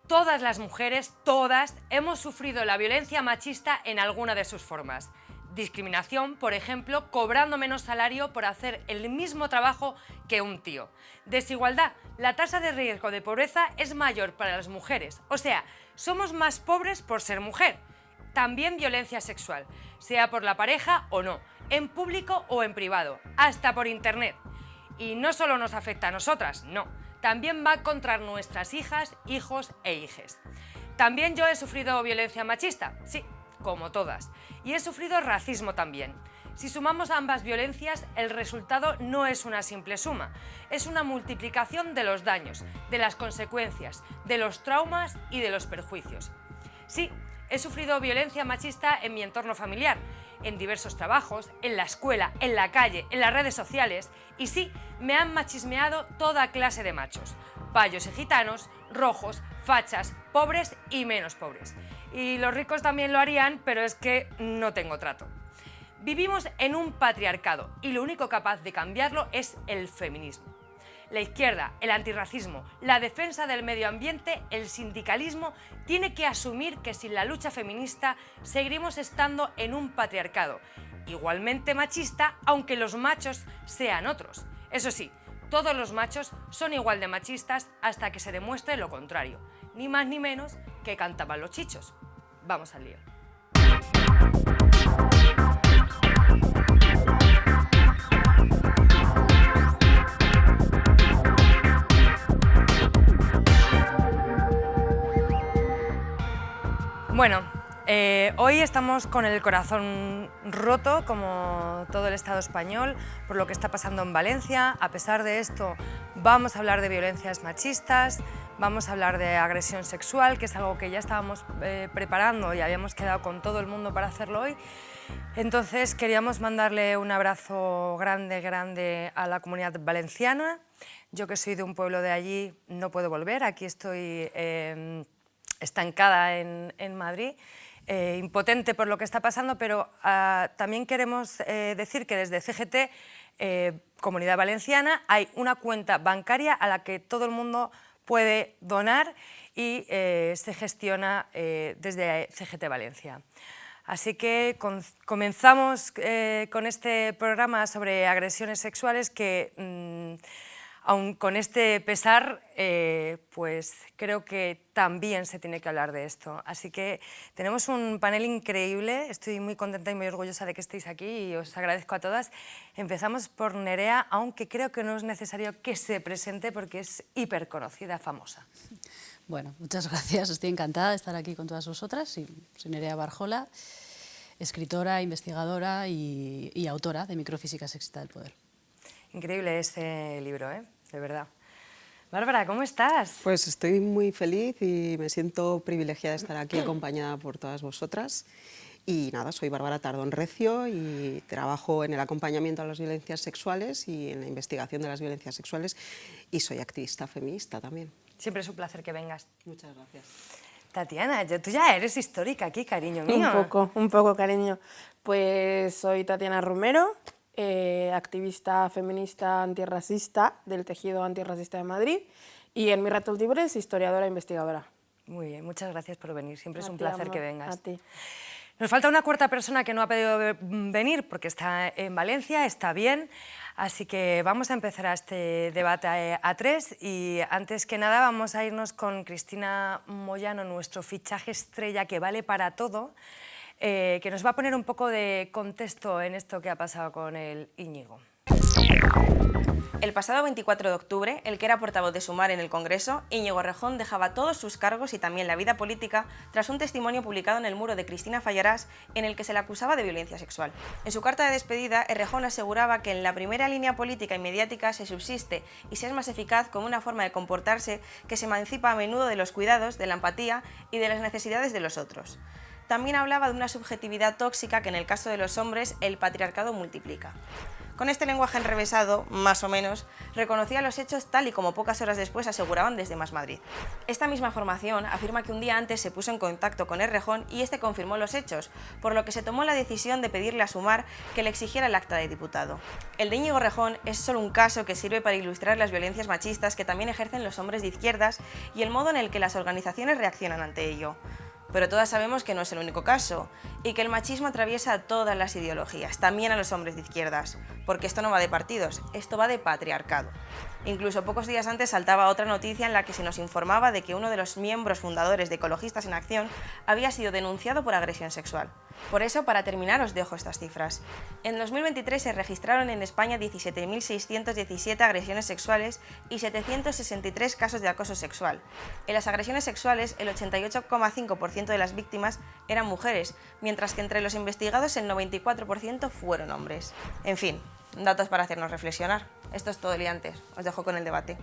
Todas las mujeres, todas, hemos sufrido la violencia machista en alguna de sus formas. Discriminación, por ejemplo, cobrando menos salario por hacer el mismo trabajo que un tío. Desigualdad, la tasa de riesgo de pobreza es mayor para las mujeres, o sea, somos más pobres por ser mujer. También violencia sexual, sea por la pareja o no, en público o en privado, hasta por internet. Y no solo nos afecta a nosotras, no, también va contra nuestras hijas, hijos e hijes. También yo he sufrido violencia machista, sí, como todas, y he sufrido racismo también. Si sumamos ambas violencias, el resultado no es una simple suma, es una multiplicación de los daños, de las consecuencias, de los traumas y de los perjuicios. Sí, he sufrido violencia machista en mi entorno familiar, en diversos trabajos, en la escuela, en la calle, en las redes sociales, y sí, me han machismeado toda clase de machos, payos y gitanos, rojos, fachas, pobres y menos pobres. Y los ricos también lo harían, pero es que no tengo trato. Vivimos en un patriarcado y lo único capaz de cambiarlo es el feminismo. La izquierda, el antirracismo, la defensa del medio ambiente, el sindicalismo, tiene que asumir que sin la lucha feminista seguiremos estando en un patriarcado, igualmente machista, aunque los machos sean otros. Eso sí, todos los machos son igual de machistas hasta que se demuestre lo contrario, ni más ni menos que cantaban los chichos. Vamos al lío. Bueno, hoy estamos con el corazón roto, como todo el Estado español, por lo que está pasando en Valencia. A pesar de esto, vamos a hablar de violencias machistas, vamos a hablar de agresión sexual, que es algo que ya estábamos preparando y habíamos quedado con todo el mundo para hacerlo hoy. Entonces queríamos mandarle un abrazo grande a la comunidad valenciana. Yo, que soy de un pueblo de allí, no puedo volver, aquí estoy estancada en Madrid, impotente por lo que está pasando, pero también queremos decir que desde CGT, Comunidad Valenciana, hay una cuenta bancaria a la que todo el mundo puede donar y se gestiona desde CGT Valencia. Así que comenzamos con este programa sobre agresiones sexuales que, aun con este pesar, pues creo que también se tiene que hablar de esto. Así que tenemos un panel increíble, estoy muy contenta y muy orgullosa de que estéis aquí y os agradezco a todas. Empezamos por Nerea, aunque creo que no es necesario que se presente porque es hiperconocida, famosa. Bueno, muchas gracias, estoy encantada de estar aquí con todas vosotras. Sí, soy Nerea Barjola, escritora, investigadora y autora de Microfísica Sexta del Poder. Increíble este libro, de verdad. Bárbara, ¿cómo estás? Pues estoy muy feliz y me siento privilegiada de estar aquí acompañada por todas vosotras. Y nada, soy Bárbara Tardón Recio y trabajo en el acompañamiento a las violencias sexuales y en la investigación de las violencias sexuales y soy activista feminista también. Siempre es un placer que vengas. Muchas gracias. Tatiana, tú ya eres histórica aquí, cariño mío. Un poco, cariño. Pues soy Tatiana Romero, activista feminista antirracista del tejido antirracista de Madrid y en mis ratos libres historiadora e investigadora. Muy bien, muchas gracias por venir, siempre es un placer que vengas. A ti. Nos falta una cuarta persona que no ha podido venir porque está en Valencia, está bien, así que vamos a empezar este debate a tres y antes que nada vamos a irnos con Cristina Moyano, nuestro fichaje estrella que vale para todo, que nos va a poner un poco de contexto en esto que ha pasado con el Íñigo. El pasado 24 de octubre, el que era portavoz de Sumar en el Congreso, Íñigo Errejón, dejaba todos sus cargos y también la vida política tras un testimonio publicado en el muro de Cristina Fallarás en el que se le acusaba de violencia sexual. En su carta de despedida, Errejón aseguraba que en la primera línea política y mediática se subsiste y se es más eficaz como una forma de comportarse que se emancipa a menudo de los cuidados, de la empatía y de las necesidades de los otros. También hablaba de una subjetividad tóxica que en el caso de los hombres el patriarcado multiplica. Con este lenguaje enrevesado, más o menos, reconocía los hechos tal y como pocas horas después aseguraban desde Más Madrid. Esta misma formación afirma que un día antes se puso en contacto con Errejón y este confirmó los hechos, por lo que se tomó la decisión de pedirle a Sumar que le exigiera el acta de diputado. El de Íñigo Errejón es solo un caso que sirve para ilustrar las violencias machistas que también ejercen los hombres de izquierdas y el modo en el que las organizaciones reaccionan ante ello. Pero todas sabemos que no es el único caso y que el machismo atraviesa a todas las ideologías, también a los hombres de izquierdas, porque esto no va de partidos, esto va de patriarcado. Incluso pocos días antes saltaba otra noticia en la que se nos informaba de que uno de los miembros fundadores de Ecologistas en Acción había sido denunciado por agresión sexual. Por eso, para terminar, os dejo estas cifras. En 2023 se registraron en España 17.617 agresiones sexuales y 763 casos de acoso sexual. En las agresiones sexuales, el 88,5% de las víctimas eran mujeres, mientras que entre los investigados el 94% fueron hombres. En fin, datos para hacernos reflexionar. Esto es todo, liantes. Os dejo con el debate.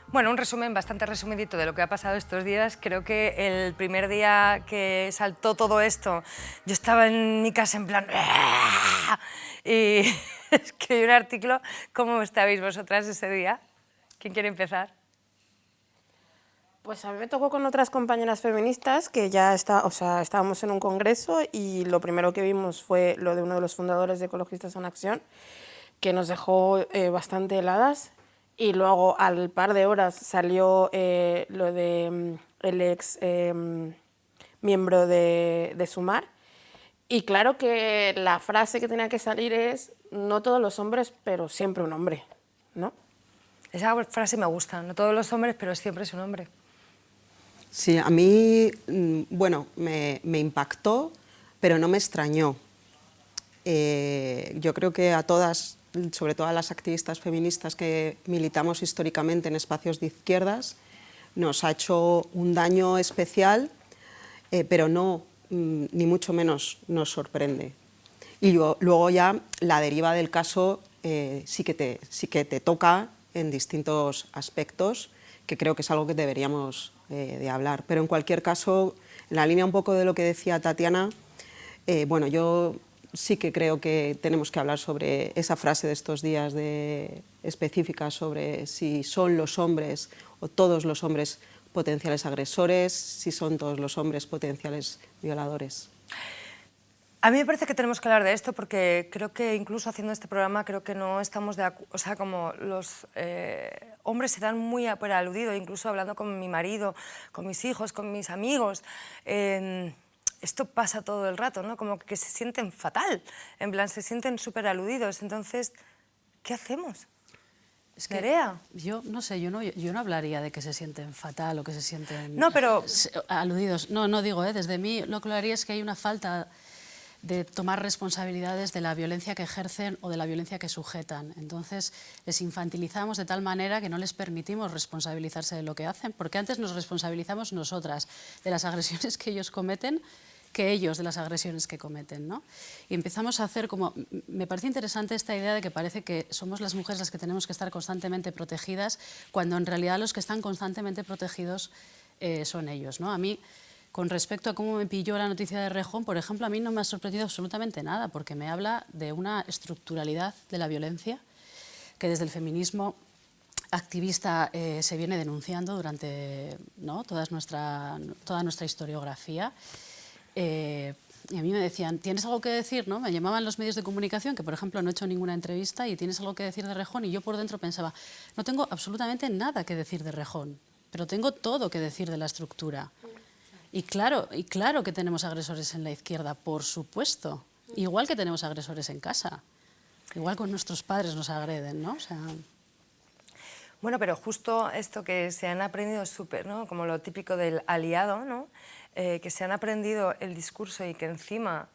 Bueno, un resumen bastante resumidito de lo que ha pasado estos días. Creo que el primer día que saltó todo esto, yo estaba en mi casa en plan... ¡ah! Y escribí un artículo. ¿Cómo estabais vosotras ese día? ¿Quién quiere empezar? Pues a mí me tocó con otras compañeras feministas que ya estábamos en un congreso y lo primero que vimos fue lo de uno de los fundadores de Ecologistas en Acción, que nos dejó bastante heladas. Y luego, al par de horas, salió lo de el ex miembro de Sumar. Y claro que la frase que tenía que salir es: no todos los hombres, pero siempre un hombre, ¿no? Esa frase me gusta. No todos los hombres, pero siempre es un hombre. Sí, a mí, bueno, me impactó, pero no me extrañó. Yo creo que a todas, sobre todo a las activistas feministas que militamos históricamente en espacios de izquierdas, nos ha hecho un daño especial, pero no, ni mucho menos nos sorprende. Y luego ya la deriva del caso sí que te toca en distintos aspectos, que creo que es algo que deberíamos de hablar. Pero en cualquier caso, en la línea un poco de lo que decía Tatiana, bueno, yo sí que creo que tenemos que hablar sobre esa frase de estos días específica sobre si son los hombres o todos los hombres potenciales agresores, si son todos los hombres potenciales violadores. A mí me parece que tenemos que hablar de esto porque creo que incluso haciendo este programa creo que no estamos de acuerdo, o sea, como los hombres se dan muy por aludido, incluso hablando con mi marido, con mis hijos, con mis amigos. Esto pasa todo el rato, ¿no? Como que se sienten fatal, en plan, se sienten súper aludidos. Entonces, ¿qué hacemos? Es que Nerea. yo no sé, yo no hablaría de que se sienten fatal o que se sienten No, pero... aludidos. No digo, desde mí lo que lo haría es que hay una falta de tomar responsabilidades de la violencia que ejercen o de la violencia que sujetan. Entonces, les infantilizamos de tal manera que no les permitimos responsabilizarse de lo que hacen, porque antes nos responsabilizamos nosotras de las agresiones que ellos cometen que ellos de las agresiones que cometen, ¿no? Y empezamos a hacer como... Me parece interesante esta idea de que parece que somos las mujeres las que tenemos que estar constantemente protegidas, cuando en realidad los que están constantemente protegidos son ellos, ¿no? A mí, con respecto a cómo me pilló la noticia de Errejón, por ejemplo, a mí no me ha sorprendido absolutamente nada, porque me habla de una estructuralidad de la violencia que desde el feminismo activista se viene denunciando durante, ¿no?, toda nuestra historiografía. Y a mí me decían, ¿tienes algo que decir? ¿No? Me llamaban los medios de comunicación, que por ejemplo no he hecho ninguna entrevista, y ¿tienes algo que decir de Errejón? Y yo por dentro pensaba, no tengo absolutamente nada que decir de Errejón, pero tengo todo que decir de la estructura. Y claro que tenemos agresores en la izquierda, por supuesto. Igual que tenemos agresores en casa. Igual con nuestros padres nos agreden, ¿no? O sea... Bueno, pero justo esto que se han aprendido súper, ¿no?, como lo típico del aliado, ¿no?, que se han aprendido el discurso y que encima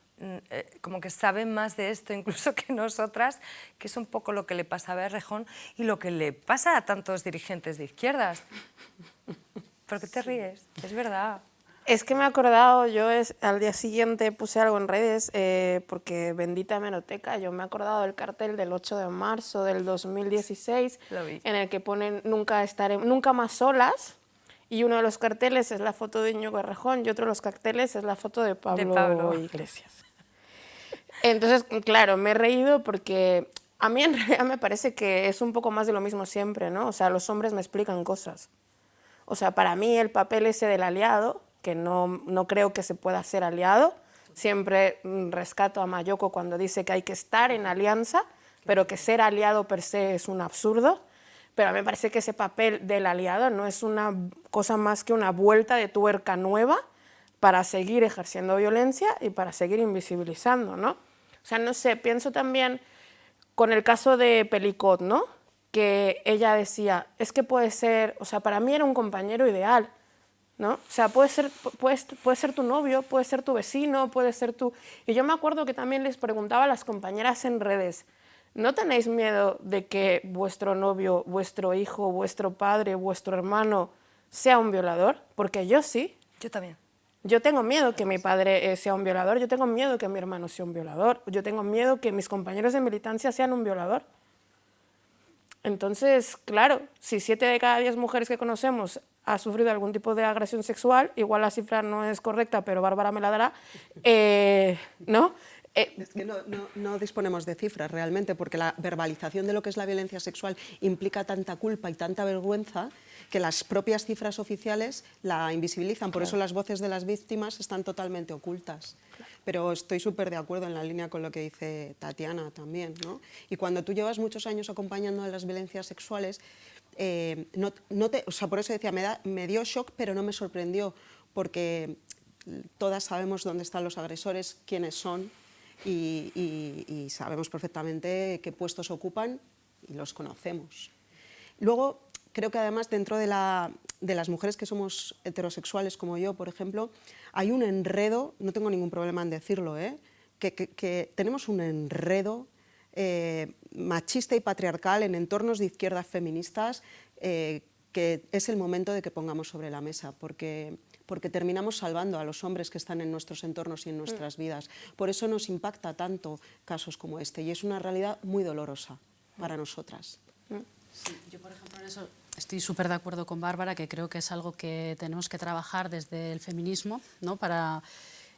como que saben más de esto incluso que nosotras, que es un poco lo que le pasa a Errejón y lo que le pasa a tantos dirigentes de izquierdas. ¿Por qué te ríes? Es verdad. Es que me he acordado, yo al día siguiente puse algo en redes, porque bendita hemeroteca, yo me he acordado del cartel del 8 de marzo del 2016, en el que ponen nunca más solas, y uno de los carteles es la foto de Íñigo Errejón y otro de los carteles es la foto de Pablo Iglesias. Entonces, claro, me he reído porque a mí en realidad me parece que es un poco más de lo mismo siempre, ¿no? O sea, los hombres me explican cosas. O sea, para mí el papel ese del aliado, que no creo que se pueda ser aliado, siempre rescato a Mayoko cuando dice que hay que estar en alianza, pero que ser aliado per se es un absurdo. Pero a mí me parece que ese papel del aliado no es una cosa más que una vuelta de tuerca nueva para seguir ejerciendo violencia y para seguir invisibilizando, ¿no? O sea, no sé, pienso también con el caso de Pelicot, ¿no? Que ella decía, es que puede ser, o sea, para mí era un compañero ideal, ¿no? O sea, puede ser tu novio, puede ser tu vecino, puede ser tu... Y yo me acuerdo que también les preguntaba a las compañeras en redes, ¿no tenéis miedo de que vuestro novio, vuestro hijo, vuestro padre, vuestro hermano sea un violador? Porque yo sí. Yo también. Yo tengo miedo que mi padre sea un violador, yo tengo miedo que mi hermano sea un violador, yo tengo miedo que mis compañeros de militancia sean un violador. Entonces, claro, si 7 de cada 10 mujeres que conocemos ha sufrido algún tipo de agresión sexual, igual la cifra no es correcta, pero Bárbara me la dará, ¿no? Es que no disponemos de cifras realmente, porque la verbalización de lo que es la violencia sexual implica tanta culpa y tanta vergüenza que las propias cifras oficiales la invisibilizan. Por eso las voces de las víctimas están totalmente ocultas. Pero estoy súper de acuerdo en la línea con lo que dice Tatiana también, ¿no? Y cuando tú llevas muchos años acompañando a las violencias sexuales, o sea, por eso decía, me dio shock, pero no me sorprendió, porque todas sabemos dónde están los agresores, quiénes son, y sabemos perfectamente qué puestos ocupan y los conocemos. Luego, creo que además dentro de las mujeres que somos heterosexuales como yo, por ejemplo, hay un enredo, no tengo ningún problema en decirlo, que tenemos un enredo machista y patriarcal en entornos de izquierdas feministas que es el momento de que pongamos sobre la mesa, porque terminamos salvando a los hombres que están en nuestros entornos y en nuestras vidas. Por eso nos impacta tanto casos como este, y es una realidad muy dolorosa para nosotras. Sí, yo, por ejemplo, en eso estoy súper de acuerdo con Bárbara, que creo que es algo que tenemos que trabajar desde el feminismo, ¿no? Para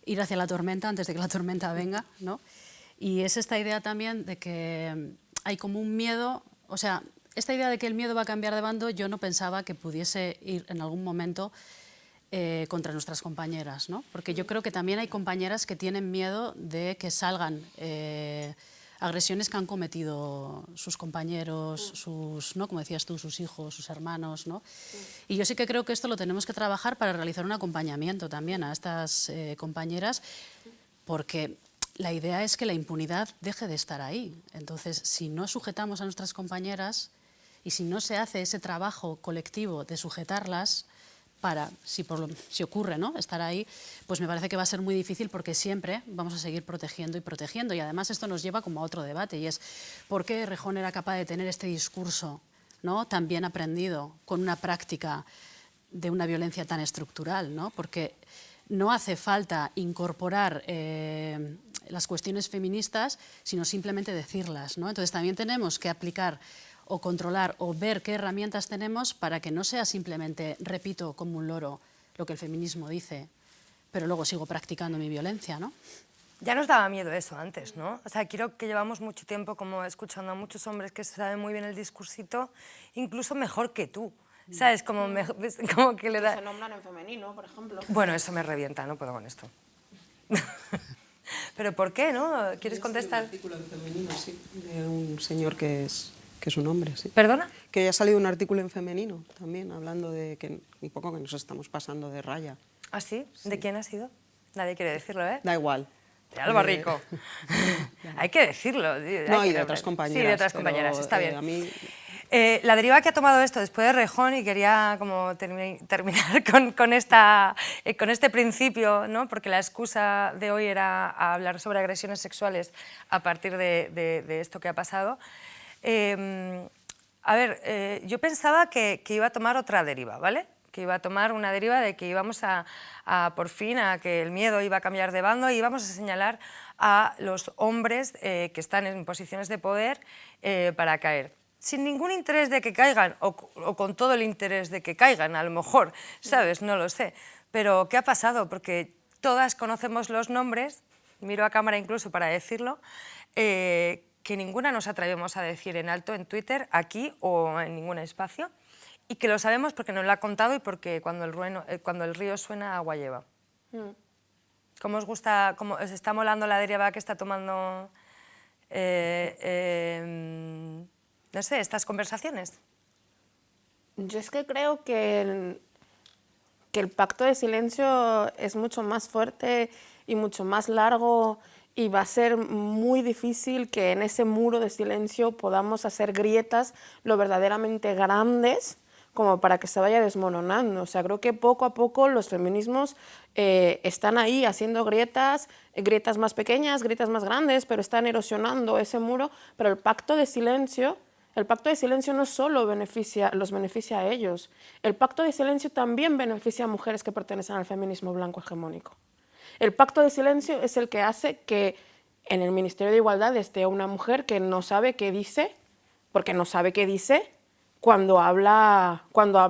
ir hacia la tormenta antes de que la tormenta venga, ¿no? Y es esta idea también de que hay como un miedo, o sea, esta idea de que el miedo va a cambiar de bando, yo no pensaba que pudiese ir en algún momento contra nuestras compañeras, ¿no? Porque yo creo que también hay compañeras que tienen miedo de que salgan agresiones que han cometido sus compañeros, ¿no? Como decías tú, sus hijos, sus hermanos, ¿no? Y yo sí que creo que esto lo tenemos que trabajar para realizar un acompañamiento también a estas compañeras, porque la idea es que la impunidad deje de estar ahí. Entonces, si no sujetamos a nuestras compañeras y si no se hace ese trabajo colectivo de sujetarlas, para, si ocurre, ¿no?, estar ahí, pues me parece que va a ser muy difícil, porque siempre vamos a seguir protegiendo y protegiendo. Y además esto nos lleva como a otro debate, y es ¿por qué Errejón era capaz de tener este discurso, ¿no?, tan bien aprendido, con una práctica de una violencia tan estructural, ¿no? Porque no hace falta incorporar las cuestiones feministas, sino simplemente decirlas, ¿no? Entonces también tenemos que aplicar o controlar o ver qué herramientas tenemos para que no sea simplemente repito como un loro lo que el feminismo dice, pero luego sigo practicando mi violencia, ¿no? Ya nos daba miedo eso antes, ¿no? O sea, creo que llevamos mucho tiempo como escuchando a muchos hombres que se saben muy bien el discursito, incluso mejor que tú, ¿sabes? Como que le da... Se nombran en femenino, por ejemplo. Bueno, eso me revienta, no puedo con esto. ¿Pero por qué, no? ¿Quieres contestar? Un artículo en femenino, sí, de un señor que es un hombre, sí. ¿Perdona? Que ya ha salido un artículo en femenino también, hablando de que un poco que nos estamos pasando de raya. ¿Ah, sí? ¿De quién ha sido? Nadie quiere decirlo, ¿eh? Da igual. De Alba Rico. Hay que decirlo. No, y de otras compañeras. Sí, de otras compañeras, está bien. A mí... la deriva que ha tomado esto después de Errejón, y quería como terminar con este principio, ¿no? Porque la excusa de hoy era hablar sobre agresiones sexuales a partir de esto que ha pasado. Yo pensaba que iba a tomar otra deriva, ¿vale? Que iba a tomar una deriva de que íbamos a por fin, a que el miedo iba a cambiar de bando, y íbamos a señalar a los hombres que están en posiciones de poder para caer. Sin ningún interés de que caigan, o con todo el interés de que caigan, a lo mejor, ¿sabes? No lo sé. Pero, ¿qué ha pasado? Porque todas conocemos los nombres miro a cámara incluso para decirlo, que ninguna nos atrevemos a decir en alto en Twitter, aquí o en ningún espacio, y que lo sabemos porque nos lo ha contado y porque cuando el río suena, agua lleva. ¿Cómo os gusta, cómo os está molando la deriva que está tomando, no sé, estas conversaciones? Yo es que creo que el pacto de silencio es mucho más fuerte y mucho más largo, y va a ser muy difícil que en ese muro de silencio podamos hacer grietas lo verdaderamente grandes como para que se vaya desmoronando. O sea, creo que poco a poco los feminismos están ahí haciendo grietas más pequeñas, grietas más grandes, pero están erosionando ese muro. Pero el pacto de silencio no solo los beneficia a ellos, el pacto de silencio también beneficia a mujeres que pertenecen al feminismo blanco hegemónico. El pacto de silencio es el que hace que en el Ministerio de Igualdad esté una mujer que no sabe qué dice, porque no sabe qué dice, cuando habla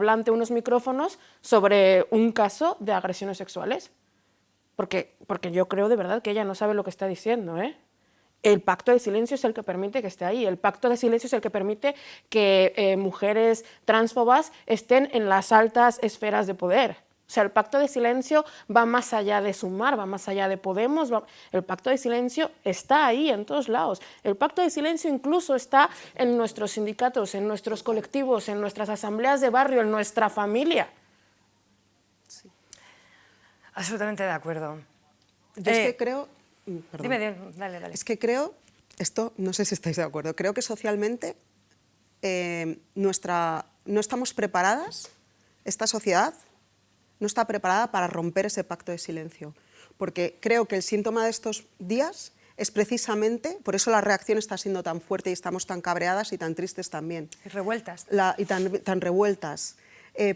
ante unos micrófonos sobre un caso de agresiones sexuales. Porque yo creo de verdad que ella no sabe lo que está diciendo, ¿eh? El pacto de silencio es el que permite que esté ahí. El pacto de silencio es el que permite que mujeres transfobas estén en las altas esferas de poder. O sea, el pacto de silencio va más allá de Sumar, va más allá de Podemos. El pacto de silencio está ahí en todos lados. El pacto de silencio incluso está en nuestros sindicatos, en nuestros colectivos, en nuestras asambleas de barrio, en nuestra familia. Sí. Absolutamente de acuerdo. Yo es que creo... Perdón. Dime, dale. Es que creo, esto no sé si estáis de acuerdo, creo que socialmente no estamos preparadas, esta sociedad no está preparada para romper ese pacto de silencio, porque creo que el síntoma de estos días es precisamente, por eso la reacción está siendo tan fuerte y estamos tan cabreadas y tan tristes también. Y revueltas. Y tan revueltas,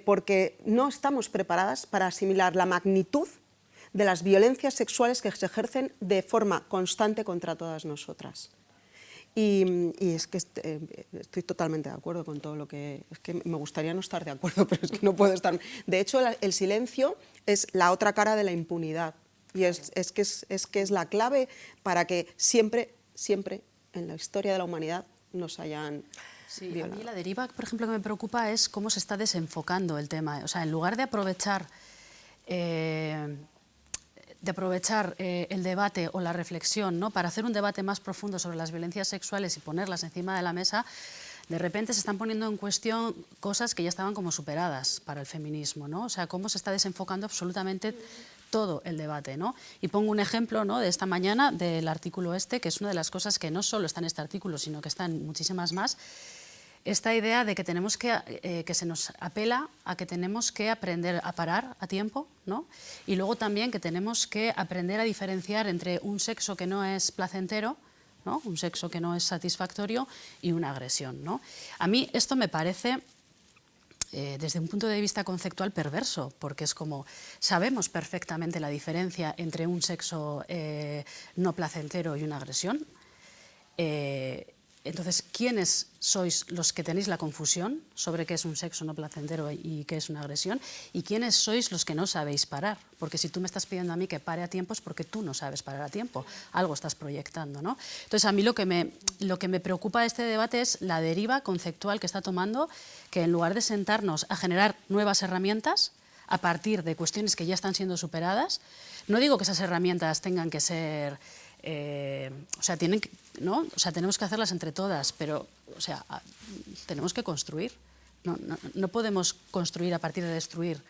porque no estamos preparadas para asimilar la magnitud de las violencias sexuales que se ejercen de forma constante contra todas nosotras. Y es que estoy totalmente de acuerdo con todo lo que... Es que me gustaría no estar de acuerdo, pero es que no puedo estar... De hecho, el silencio es la otra cara de la impunidad. Y es que es la clave para que siempre en la historia de la humanidad nos hayan... Sí, violado. a mí la deriva, por ejemplo, que me preocupa es cómo se está desenfocando el tema. O sea, en lugar de aprovechar el debate o la reflexión, ¿no?, para hacer un debate más profundo sobre las violencias sexuales y ponerlas encima de la mesa, de repente se están poniendo en cuestión cosas que ya estaban como superadas para el feminismo, ¿no? O sea, cómo se está desenfocando absolutamente todo el debate, ¿no? Y pongo un ejemplo, ¿no?, de esta mañana del artículo este, que es una de las cosas que no solo está en este artículo, sino que está en muchísimas más. Esta idea de que tenemos que se nos apela a que tenemos que aprender a parar a tiempo, ¿no? Y luego también que tenemos que aprender a diferenciar entre un sexo que no es placentero, ¿no?, un sexo que no es satisfactorio, y una agresión, ¿no? A mí esto me parece, desde un punto de vista conceptual, perverso, porque es como, sabemos perfectamente la diferencia entre un sexo no placentero y una agresión. Entonces, ¿quiénes sois los que tenéis la confusión sobre qué es un sexo no placentero y qué es una agresión? ¿Y quiénes sois los que no sabéis parar? Porque si tú me estás pidiendo a mí que pare a tiempo es porque tú no sabes parar a tiempo, algo estás proyectando, ¿no? Entonces, a mí lo que me preocupa de este debate es la deriva conceptual que está tomando, que en lugar de sentarnos a generar nuevas herramientas a partir de cuestiones que ya están siendo superadas, no digo que esas herramientas tengan que ser... tenemos que hacerlas entre todas, pero tenemos que construir. No podemos construir a partir de destruir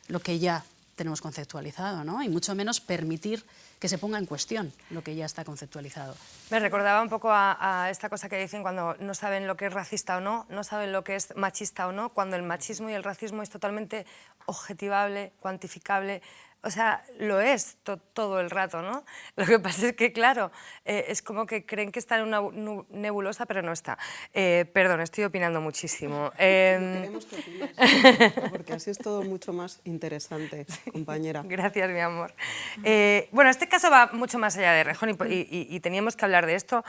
lo que ya tenemos conceptualizado, ¿no? Y mucho menos permitir que se ponga en cuestión lo que ya está conceptualizado. Me recordaba un poco a esta cosa que dicen cuando no saben lo que es racista o no saben lo que es machista o no, cuando el machismo y el racismo es totalmente objetivable, cuantificable. O sea, lo es todo el rato, ¿no? Lo que pasa es que, claro, es como que creen que está en una nebulosa, pero no está. Perdón, estoy opinando muchísimo. Queremos que opines, porque así es todo mucho más interesante, compañera. Gracias, mi amor. Bueno, este caso va mucho más allá de Rejón y teníamos que hablar de esto,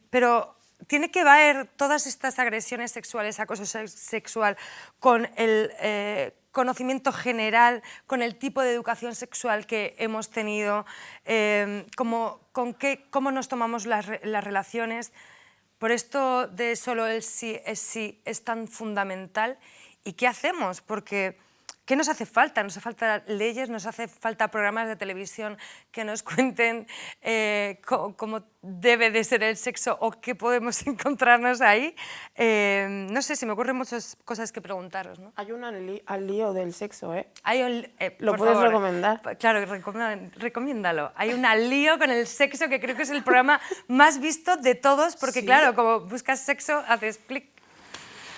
pero tiene que ver todas estas agresiones sexuales, acoso sexual, con el conocimiento general, con el tipo de educación sexual que hemos tenido, cómo nos tomamos las relaciones. Por esto de solo el sí es tan fundamental. ¿Y qué hacemos? Porque ¿qué nos hace falta? Nos hace falta leyes, nos hace falta programas de televisión que nos cuenten cómo debe de ser el sexo o qué podemos encontrarnos ahí. No sé, se me ocurren muchas cosas que preguntaros, ¿no? Hay un al lío del sexo, ¿eh? ¿Lo puedes recomendar? Claro, recomiéndalo. Hay un al lío con el sexo que creo que es el programa más visto de todos porque, claro, como buscas sexo, haces clic.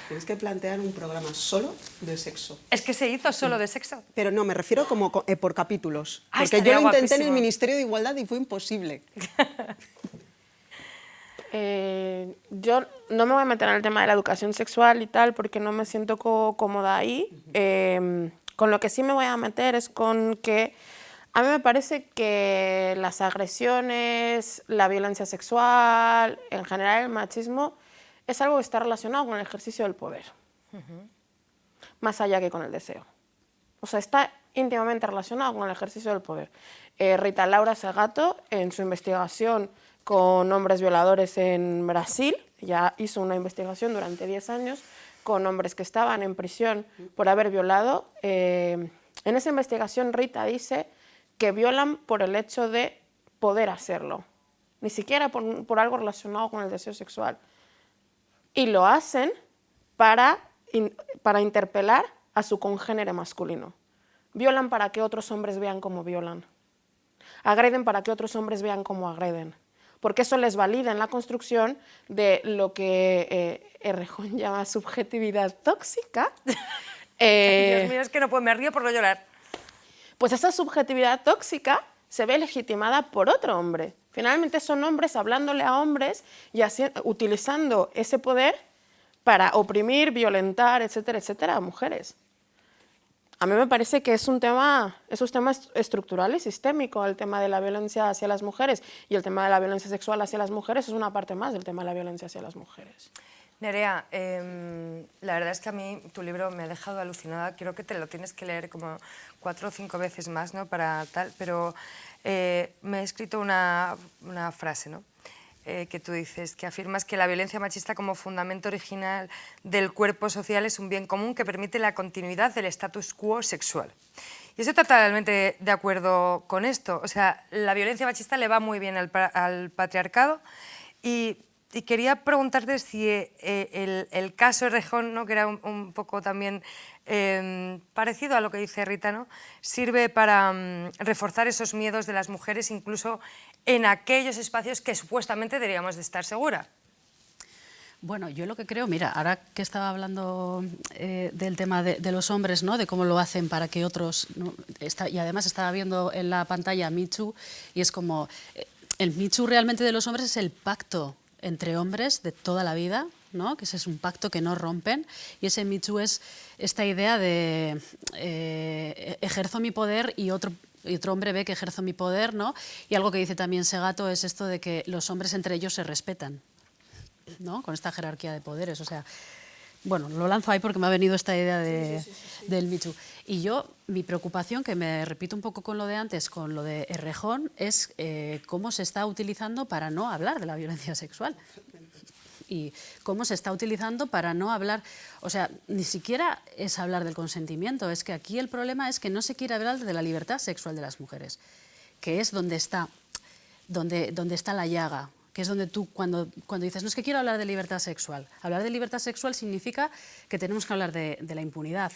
Tienes que plantear un programa solo de sexo. Es que se hizo solo de sexo. Pero no, me refiero como por capítulos. Ay, porque yo lo intenté en el guapísimo. Ministerio de Igualdad y fue imposible. Yo no me voy a meter en el tema de la educación sexual y tal porque no me siento cómoda ahí. Con lo que sí me voy a meter es con que a mí me parece que las agresiones, la violencia sexual, en general el machismo, es algo que está relacionado con el ejercicio del poder, más allá que con el deseo. O sea, está íntimamente relacionado con el ejercicio del poder. Rita Laura Segato, en su investigación con hombres violadores en Brasil, ya hizo una investigación durante 10 años con hombres que estaban en prisión por haber violado. En esa investigación Rita dice que violan por el hecho de poder hacerlo, ni siquiera por algo relacionado con el deseo sexual. Y lo hacen para interpelar a su congénere masculino. Violan para que otros hombres vean cómo violan. Agreden para que otros hombres vean cómo agreden. Porque eso les valida en la construcción de lo que Errejón llama subjetividad tóxica. Dios mío, es que no puedo, me río por no llorar. Pues esa subjetividad tóxica se ve legitimada por otro hombre. Finalmente son hombres hablándole a hombres y utilizando ese poder para oprimir, violentar, etcétera, etcétera, a mujeres. A mí me parece que es un tema estructural y sistémico, el tema de la violencia hacia las mujeres, y el tema de la violencia sexual hacia las mujeres es una parte más del tema de la violencia hacia las mujeres. Nerea, la verdad es que a mí tu libro me ha dejado alucinada. Creo que te lo tienes que leer como 4 o 5 veces más, ¿no? Para tal, pero me he escrito una frase, ¿no? Que tú dices, que afirmas que la violencia machista como fundamento original del cuerpo social es un bien común que permite la continuidad del status quo sexual. Y estoy totalmente de acuerdo con esto. O sea, la violencia machista le va muy bien al patriarcado y quería preguntarte si el caso Errejón, ¿no? Que era un poco también parecido a lo que dice Rita, ¿no? Sirve para reforzar esos miedos de las mujeres incluso en aquellos espacios que supuestamente deberíamos de estar seguras. Bueno, yo lo que creo, mira, ahora que estaba hablando del tema de los hombres, ¿no? De cómo lo hacen para que otros, ¿no? Y además estaba viendo en la pantalla Me Too y es como, el Me Too realmente de los hombres es el pacto entre hombres de toda la vida, ¿no? Que ese es un pacto que no rompen, y ese Me Too es esta idea de ejerzo mi poder y otro hombre ve que ejerzo mi poder, ¿no? Y algo que dice también Segato es esto de que los hombres entre ellos se respetan, ¿no? Con esta jerarquía de poderes, o sea, bueno, lo lanzo ahí porque me ha venido esta idea del Me Too. Y yo, mi preocupación, que me repito un poco con lo de antes, con lo de Errejón, es cómo se está utilizando para no hablar de la violencia sexual. Y cómo se está utilizando para no hablar, o sea, ni siquiera es hablar del consentimiento, es que aquí el problema es que no se quiere hablar de la libertad sexual de las mujeres, que es donde está la llaga, que es donde tú cuando dices, no es que quiero hablar de libertad sexual. Hablar de libertad sexual significa que tenemos que hablar de la impunidad.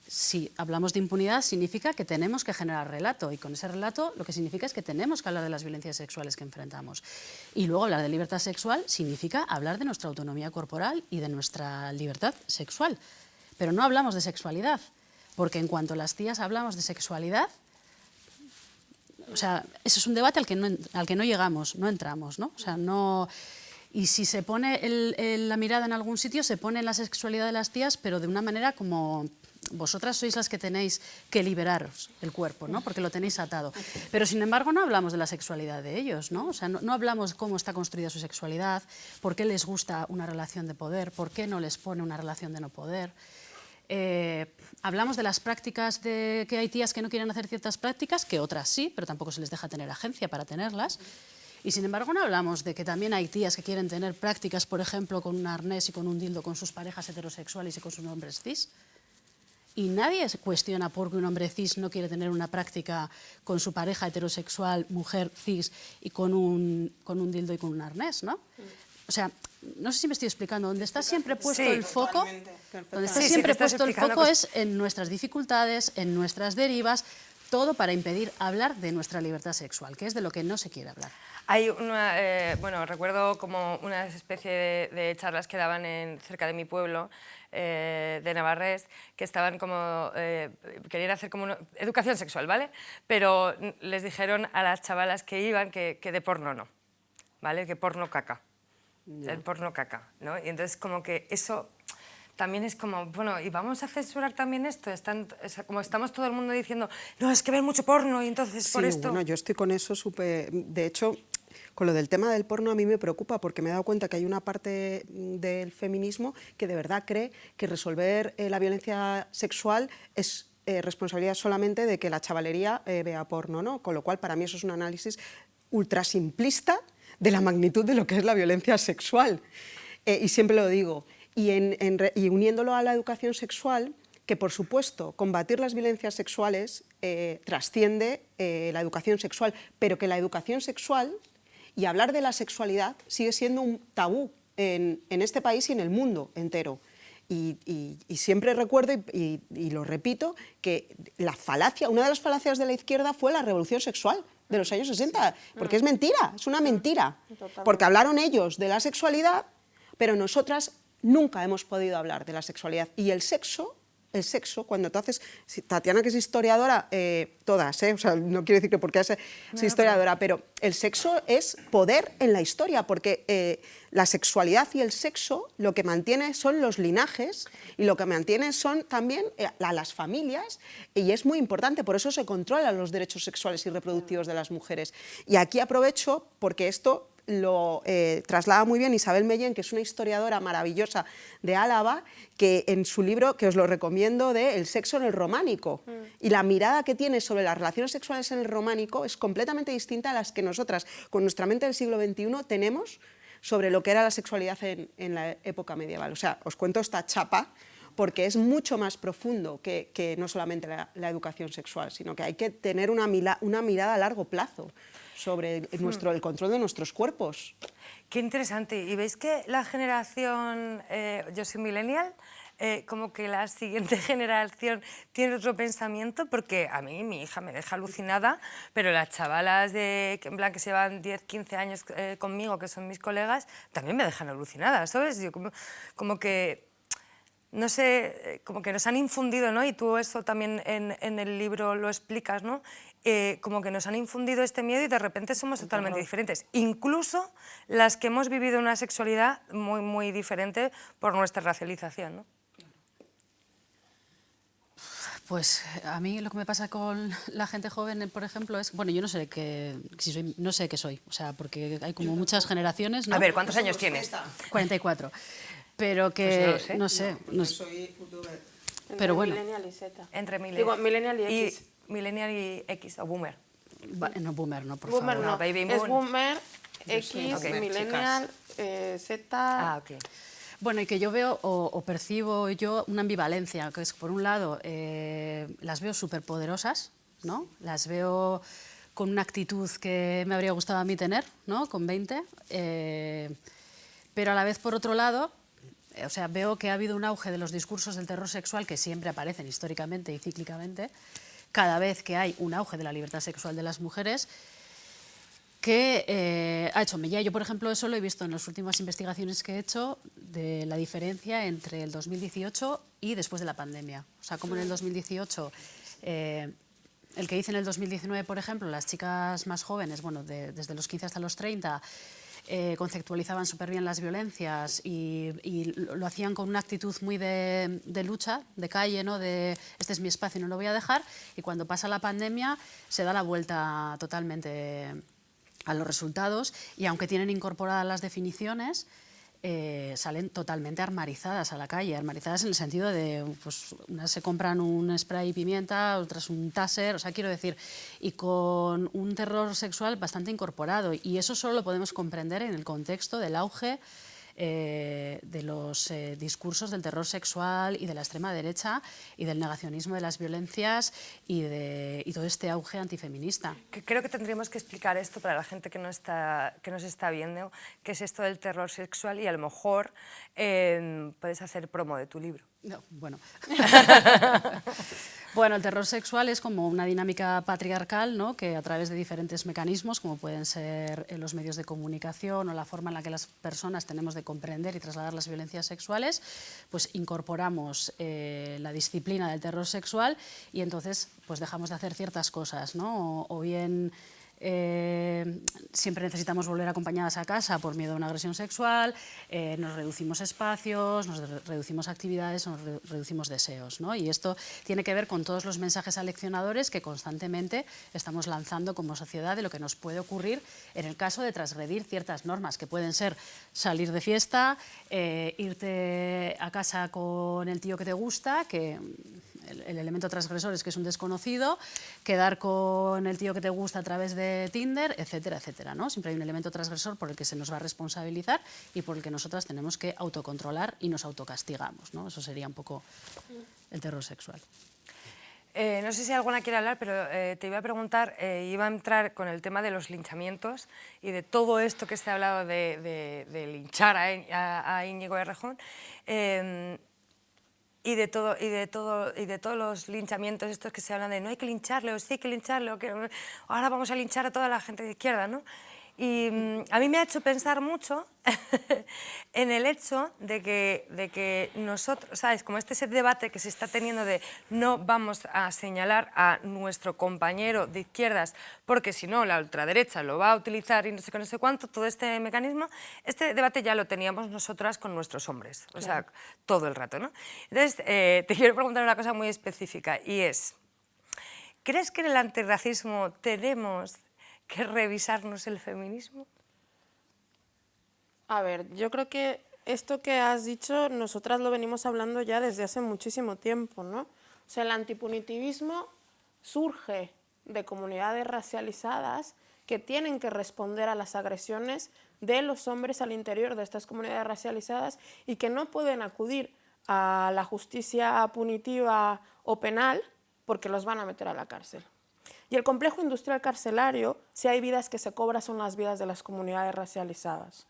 Si hablamos de impunidad significa que tenemos que generar relato, y con ese relato lo que significa es que tenemos que hablar de las violencias sexuales que enfrentamos. Y luego hablar de libertad sexual significa hablar de nuestra autonomía corporal y de nuestra libertad sexual. Pero no hablamos de sexualidad, porque en cuanto las tías hablamos de sexualidad, o sea, ese es un debate al que no llegamos, no entramos, ¿no? O sea, no. Y si se pone la mirada en algún sitio, se pone en la sexualidad de las tías, pero de una manera como vosotras sois las que tenéis que liberaros el cuerpo, ¿no? Porque lo tenéis atado. Pero sin embargo no hablamos de la sexualidad de ellos, ¿no? O sea, no hablamos cómo está construida su sexualidad, por qué les gusta una relación de poder, por qué no les pone una relación de no poder. Hablamos de las prácticas, de que hay tías que no quieren hacer ciertas prácticas, que otras sí, pero tampoco se les deja tener agencia para tenerlas. Y sin embargo no hablamos de que también hay tías que quieren tener prácticas, por ejemplo, con un arnés y con un dildo con sus parejas heterosexuales y con sus hombres cis. Y nadie se cuestiona por qué un hombre cis no quiere tener una práctica con su pareja heterosexual, mujer cis, y con un dildo y con un arnés, ¿no? O sea, no sé si me estoy explicando. Donde está siempre puesto el foco, donde está siempre puesto el foco es en nuestras dificultades, en nuestras derivas, todo para impedir hablar de nuestra libertad sexual, que es de lo que no se quiere hablar. Hay una, bueno, recuerdo como una especie de charlas que daban cerca de mi pueblo, de Navarrés, que estaban como, querían hacer como una educación sexual, ¿vale? Pero les dijeron a las chavalas que iban que de porno no, ¿vale? Que porno caca, el porno caca, ¿no? Y entonces como que eso también es como, bueno, ¿y vamos a censurar también esto? Como estamos todo el mundo diciendo, no, es que ven mucho porno y entonces por esto... Bueno, yo estoy con eso súper... De hecho, con lo del tema del porno a mí me preocupa porque me he dado cuenta que hay una parte del feminismo que de verdad cree que resolver la violencia sexual es responsabilidad solamente de que la chavalería vea porno, ¿no? Con lo cual, para mí eso es un análisis ultra simplista de la magnitud de lo que es la violencia sexual. Y siempre lo digo. Y uniéndolo a la educación sexual, que por supuesto combatir las violencias sexuales trasciende la educación sexual, pero que la educación sexual y hablar de la sexualidad sigue siendo un tabú en este país y en el mundo entero. Y siempre recuerdo y lo repito, que una de las falacias de la izquierda fue la revolución sexual de los años 60, porque es mentira, es una mentira. Porque hablaron ellos de la sexualidad, pero nosotras nunca hemos podido hablar de la sexualidad. Y el sexo, cuando tú haces... Tatiana, que es historiadora, todas, o sea, no quiero decir que porque es historiadora, pero el sexo es poder en la historia, porque la sexualidad y el sexo lo que mantiene son los linajes y lo que mantiene son también a las familias, y es muy importante, por eso se controlan los derechos sexuales y reproductivos de las mujeres. Y aquí aprovecho, porque esto lo traslada muy bien Isabel Mellén, que es una historiadora maravillosa de Álava, que en su libro, que os lo recomiendo, de El sexo en el románico, y la mirada que tiene sobre las relaciones sexuales en el románico es completamente distinta a las que nosotras, con nuestra mente del siglo XXI, tenemos sobre lo que era la sexualidad en la época medieval. O sea, os cuento esta chapa, porque es mucho más profundo que no solamente la educación sexual, sino que hay que tener una mirada a largo plazo sobre el control de nuestros cuerpos. Qué interesante. ¿Y veis que la generación, yo soy millennial, como que la siguiente generación tiene otro pensamiento? Porque a mí mi hija me deja alucinada, pero las chavalas en plan que se llevan 10, 15 años conmigo, que son mis colegas, también me dejan alucinada, ¿sabes? Yo como que... No sé, como que nos han infundido, ¿no? Y tú eso también en el libro lo explicas, ¿no? Como que nos han infundido este miedo y de repente somos totalmente diferentes. Incluso las que hemos vivido una sexualidad muy, muy diferente por nuestra racialización, ¿no? Pues a mí lo que me pasa con la gente joven, por ejemplo, es... Bueno, yo no sé no sé qué soy, o sea, porque hay como muchas generaciones, ¿no? A ver, ¿cuántos años tienes? 44. Pero que, pues no sé. no sé. Soy youtuber. Pero bueno. Millennial y Z. Entre Digo, millennial y X. Millennial y X, o boomer. No, boomer, no, por Boomer favor. no, Baby es moon. boomer, Yo soy X, boomer, millennial, Z... Ah, ok. Bueno, y que yo veo o percibo yo una ambivalencia, que es, por un lado, las veo súper poderosas, ¿no? Las veo con una actitud que me habría gustado a mí tener, ¿no? Con 20, pero a la vez, por otro lado, o sea, veo que ha habido un auge de los discursos del terror sexual que siempre aparecen históricamente y cíclicamente, cada vez que hay un auge de la libertad sexual de las mujeres, que ha hecho mella. Yo, por ejemplo, eso lo he visto en las últimas investigaciones que he hecho de la diferencia entre el 2018 y después de la pandemia. O sea, como en el 2018, el que hice en el 2019, por ejemplo, las chicas más jóvenes, bueno, desde los 15 hasta los 30, conceptualizaban súper bien las violencias y lo hacían con una actitud muy de lucha, de calle, ¿no? De este es mi espacio y no lo voy a dejar, y cuando pasa la pandemia se da la vuelta totalmente a los resultados, y aunque tienen incorporadas las definiciones, salen totalmente armarizadas a la calle, armarizadas en el sentido de, pues, unas se compran un spray y pimienta, otras un taser, o sea, quiero decir, y con un terror sexual bastante incorporado, y eso solo lo podemos comprender en el contexto del auge de los discursos del terror sexual y de la extrema derecha y del negacionismo de las violencias y todo este auge antifeminista. Creo que tendríamos que explicar esto para la gente que nos está viendo, qué es esto del terror sexual, y a lo mejor puedes hacer promo de tu libro. No, bueno. Bueno, el terror sexual es como una dinámica patriarcal, ¿no? Que a través de diferentes mecanismos, como pueden ser los medios de comunicación o la forma en la que las personas tenemos de comprender y trasladar las violencias sexuales, pues incorporamos la disciplina del terror sexual y entonces pues dejamos de hacer ciertas cosas, ¿no? O bien siempre necesitamos volver acompañadas a casa por miedo a una agresión sexual, nos reducimos espacios, nos reducimos actividades, nos reducimos deseos, ¿no? Y esto tiene que ver con todos los mensajes aleccionadores que constantemente estamos lanzando como sociedad de lo que nos puede ocurrir en el caso de transgredir ciertas normas, que pueden ser salir de fiesta, irte a casa con el tío que te gusta, que el elemento transgresor es que es un desconocido, quedar con el tío que te gusta a través de Tinder, etcétera, etcétera, ¿no? Siempre hay un elemento transgresor por el que se nos va a responsabilizar y por el que nosotras tenemos que autocontrolar y nos autocastigamos, ¿no? Eso sería un poco el terror sexual. No sé si alguna quiere hablar, pero te iba a preguntar, iba a entrar con el tema de los linchamientos y de todo esto que se ha hablado de linchar a Íñigo Errejón. Y de todos los linchamientos estos que se hablan de no hay que lincharle, o sí hay que lincharle, o que ahora vamos a linchar a toda la gente de izquierda, ¿no? Y a mí me ha hecho pensar mucho en el hecho de que nosotros, ¿sabes? Como ese debate que se está teniendo de no vamos a señalar a nuestro compañero de izquierdas porque si no la ultraderecha lo va a utilizar y no sé qué, no sé cuánto, todo este mecanismo, este debate ya lo teníamos nosotras con nuestros hombres, o sea, todo el rato, ¿no? Entonces, te quiero preguntar una cosa muy específica y es, ¿crees que en el antirracismo tenemos que revisarnos el feminismo? A ver, yo creo que esto que has dicho, nosotras lo venimos hablando ya desde hace muchísimo tiempo, ¿no? O sea, el antipunitivismo surge de comunidades racializadas que tienen que responder a las agresiones de los hombres al interior de estas comunidades racializadas y que no pueden acudir a la justicia punitiva o penal porque los van a meter a la cárcel. Y el complejo industrial carcelario, si hay vidas que se cobran, son las vidas de las comunidades racializadas.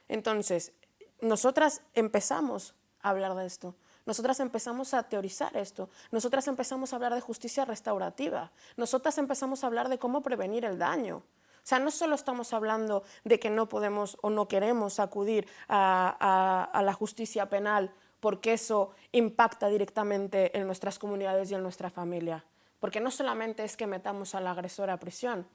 Entonces, nosotras empezamos a hablar de esto, nosotras empezamos a teorizar esto, nosotras empezamos a hablar de justicia restaurativa, nosotras empezamos a hablar de cómo prevenir el daño. O sea, no solo estamos hablando de que no podemos o no queremos acudir a la justicia penal porque eso impacta directamente en nuestras comunidades y en nuestra familia. Porque no solamente es que metamos al agresor a prisión,